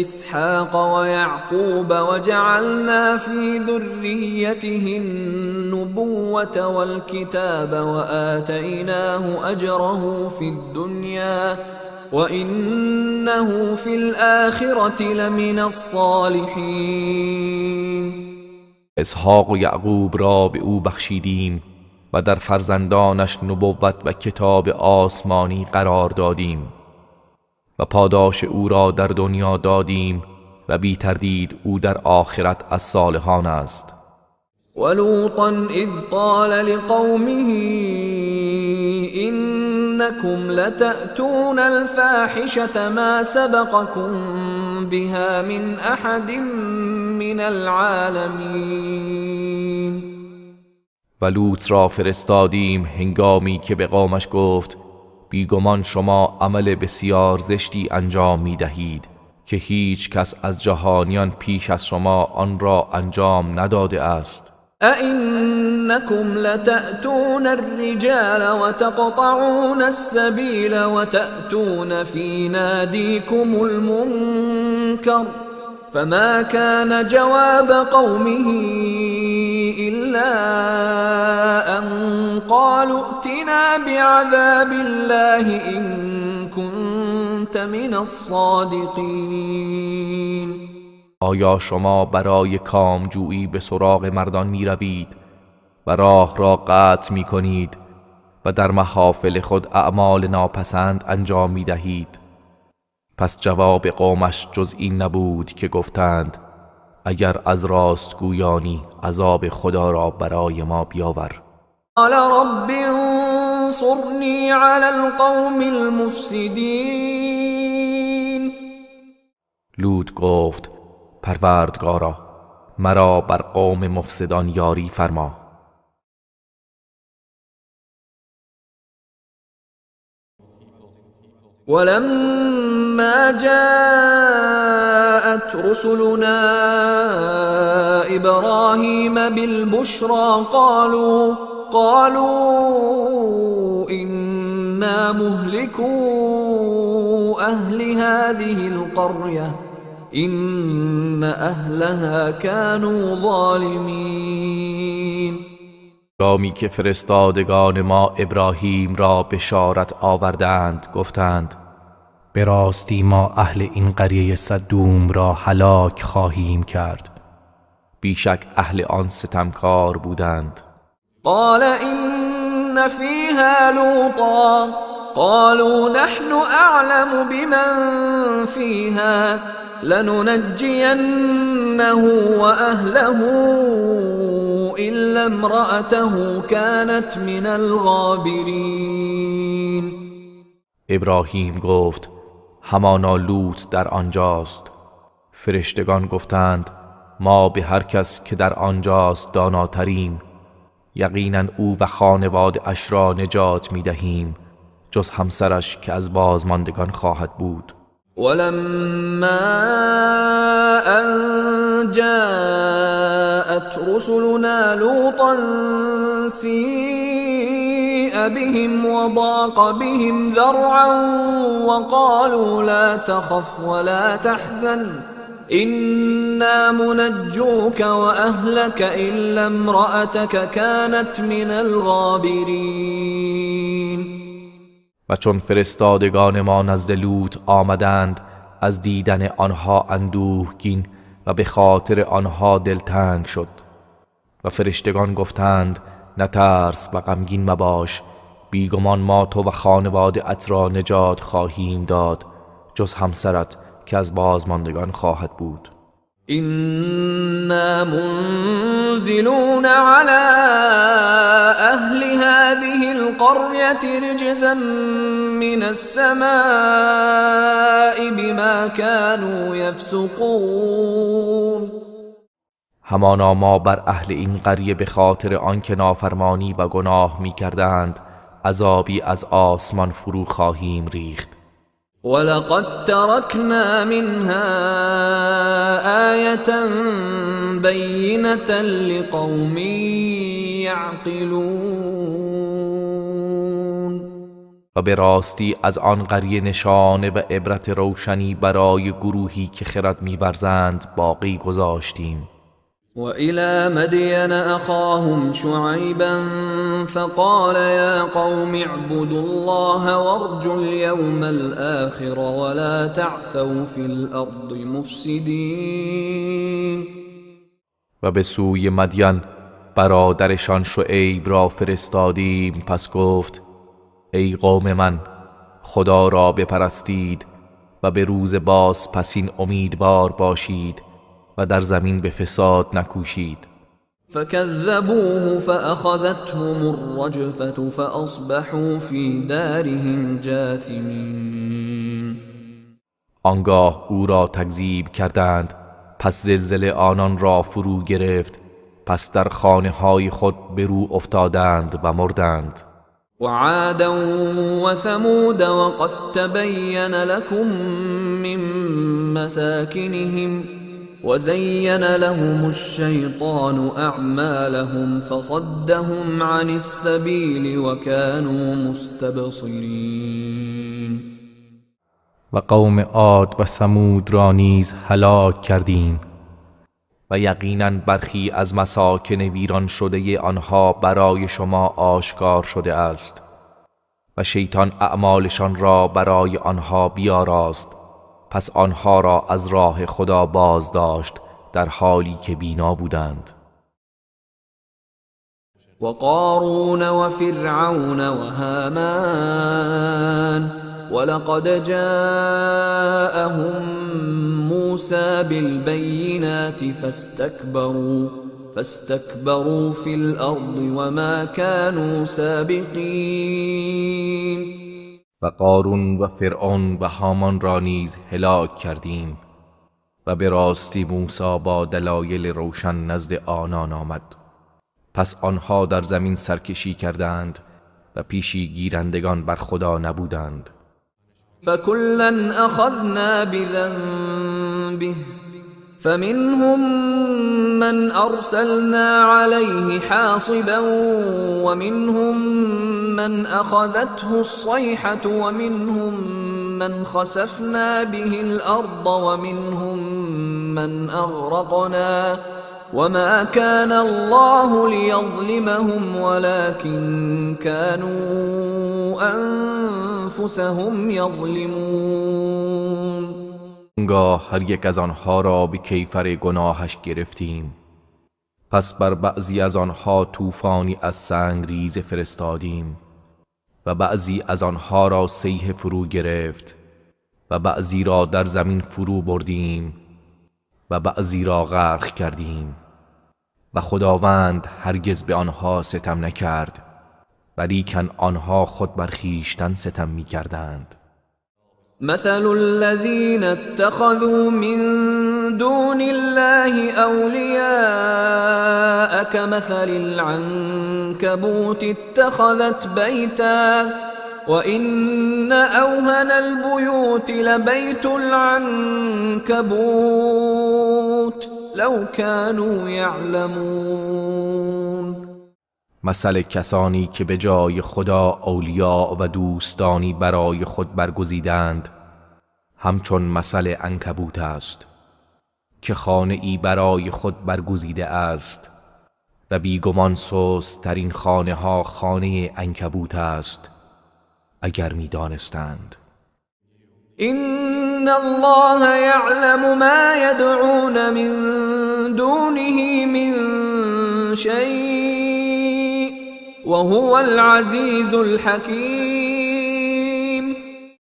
إسحاق ويعقوب وجعلنا في ذريته النبوة والكتاب وآتيناه أجره في الدنيا وإنه في الآخرة لمن الصالحين. اسحاق و یعقوب را به او بخشیدیم و در فرزندانش نبوت و کتاب آسمانی قرار دادیم و پاداش او را در دنیا دادیم و بی تردید او در آخرت از صالحان است. ولوطا اذ قال لقومه إنكم لتأتون الفاحشة ما سبقكم بها من أحد من العالمين. و لوط را فرستادیم هنگامی که به قومش گفت بیگمان شما عمل بسیار زشتی انجام می دهید که هیچ کس از جهانیان پیش از شما آن را انجام نداده است. أئنكم لتأتون الرجال وتقطعون السبيل وتأتون في ناديكم المنكر فما كان جواب قومه إلا أن قالوا ائتنا بعذاب الله إن كنت من الصادقين. آیا شما برای کامجویی به سراغ مردان می روید و راه را قطع می کنید و در محافل خود اعمال ناپسند انجام می دهید؟ پس جواب قومش جز این نبود که گفتند اگر از راستگویانی عذاب خدا را برای ما بیاور. قال رب انصرنی علی القوم المفسدین. لوط گفت پروردگارا مرا بر قوم مفسدان یاری فرما. ولما جاءت رسلنا إبراهيم بالبشرى قالوا إنا مهلكو أهل هذه القرية إن أهلها كانوا ظالمين. گامی که فرستادگان ما ابراهیم را بشارت آوردند گفتند به راستی ما اهل این قریه صدوم را هلاک خواهیم کرد، بیشک اهل آن ستمکار بودند. قال إن فيها لوطا قالوا نحن أعلم بمن فيها لننجينه وأهله إلا امرأته كانت من الغابرين. ابراهیم گفت همانا لوط در آنجاست. فرشتگان گفتند ما به هر کس که در آنجاست داناتریم، یقینا او و خانواده اش را نجات می دهیم جز همسرش که از بازماندگان خواهد بود. ولما أن جاءت رسلنا لوطا سيء بهم وضاق بهم ذرعا وقالوا لا تخف ولا تحزن إنا منجوك وأهلك إلا امرأتك كانت من الغابرين. و چون فرستادگان ما نزد لوط آمدند از دیدن آنها اندوهگین و به خاطر آنها دلتنگ شد و فرشتگان گفتند نترس و غمگین مباش، بیگمان ما تو و خانواده‌ات را نجات خواهیم داد جز همسرت که از بازماندگان خواهد بود. إنا منزلون على أهل هذه القرية رجزا من السماء بما كانوا يفسقون. همانا ما بر اهل این قریه به خاطر آنکه نافرمانی و گناه می کردند عذابی از آسمان فرو خواهیم ریخت. ولقد تركنا منها آية بينة لقوم يعقلون. و به راستی از آن قریه نشانه و عبرت روشنی برای گروهی که خرد می‌ورزند باقی گذاشتیم. وإلى مدين أخاهم شعيبا فقال يا قوم اعبدوا الله وارجوا اليوم الآخر ولا تعثوا في الأرض مفسدين. و به سوی مدین برادرشان شعیب را فرستادیم، پس گفت ای قوم من، خدا را بپرستید و به روز باز پسین امیدوار باشید و در زمین به فساد نکوشید. فكذبوه فأخذتهم الرجفة فأصبحوا في دارهم جاثمين. آنگاه او را تکذیب کردند، پس زلزله آنان را فرو گرفت، پس در خانه های خود به رو افتادند و مردند. وعادا وثمود وقد تبين لكم من مساكنهم وزين لهم الشيطان أعمالهم فصدهم عن السبيل وكانوا مستبصرين. و قوم عاد و ثمود را نیز هلاک کردیم و یقیناً برخی از مساکن ویران شده آنها برای شما آشکار شده است و شیطان اعمالشان را برای آنها بیاراست، پس آنها را از راه خدا باز داشت در حالی که بینا بودند. و قارون و فرعون و هامان ولقد جاءهم موسى بالبينات فاستكبروا في الأرض وما كانوا سابقين. و قارون و فرعون و هامان را نیز هلاک کردیم و به راستی موسی با دلایل روشن نزد آنان آمد، پس آنها در زمین سرکشی کردند و پیشی گیرندگان بر خدا نبودند. فكلا أخذنا بذنبه فمنهم من أرسلنا عليه حاصبا ومنهم من أخذته الصيحة ومنهم من خسفنا به الأرض ومنهم من أغرقنا وما كان الله ليظلمهم ولكن كانوا أنفسهم يظلمون. آنگاه هر یک از آنها را به کیفر گناهش گرفتیم، پس بر بعضی از آنها طوفانی از سنگ ریز فرستادیم و بعضی از آنها را سیل فرو گرفت و بعضی را در زمین فرو بردیم و بعضی را غرق کردیم و خداوند هرگز به آنها ستم نکرد، ولیکن آنها خود بر خویشتن ستم می کردند. مثل الذين اتخذوا من دون الله أولياء كمثل العنكبوت اتخذت بيتا وإن أوهن البيوت لبيت العنكبوت لو كانوا يعلمون. مثل کسانی که به جای خدا اولیاء و دوستانی برای خود برگزیدند همچون مثل عنکبوت است که خانه ای برای خود برگزیده است و بیگمان سست ترین خانه ها خانه عنکبوت است اگر می دانستند. إن الله يعلم ما يدعون من دونه من شيء وهو العزیز الحکیم.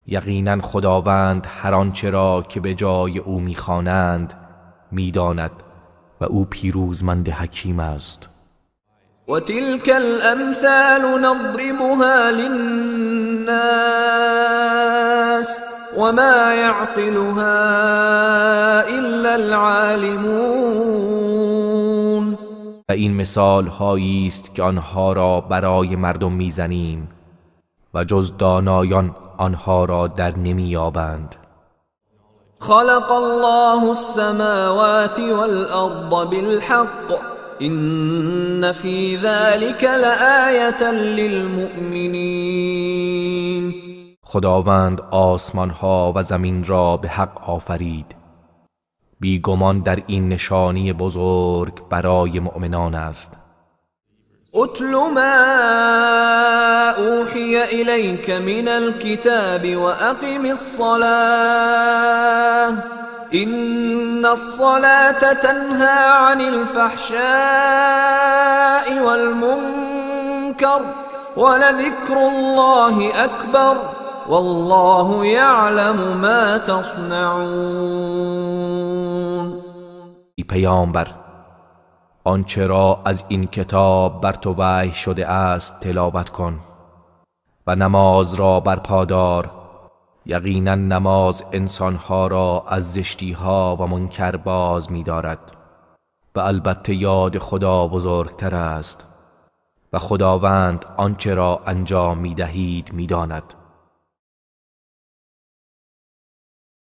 یقینا خداوند هر آنچه را که به جای او می‌خوانند می‌داند و او پیروزمند حکیم است. و تلك الامثال نضربها للناس وما يعقلها الا العالمون. و این مثال هایی است که آنها را برای مردم میزنیم و جز دانایان آنها را در نمییابند. خلق الله السماوات والأرض بالحق إن في ذلك لآية للمؤمنين. خداوند آسمان ها و زمین را به حق آفرید، بیگمان در این نشانی بزرگ برای مؤمنان است. اتل ما اوحی الیک من الكتاب واقم الصلاة ان الصلاة تنهى عن الفحشاء والمنكر ولذكر الله اکبر والله یعلم ما تصنعون. ای پیامبر، آنچه را از این کتاب بر تو وحی شده است تلاوت کن و نماز را برپادار. یقینا نماز انسانها را از زشتیها و منکر باز می‌دارد و البته یاد خدا بزرگتر است و خداوند آنچه را انجام می‌دهید می‌داند.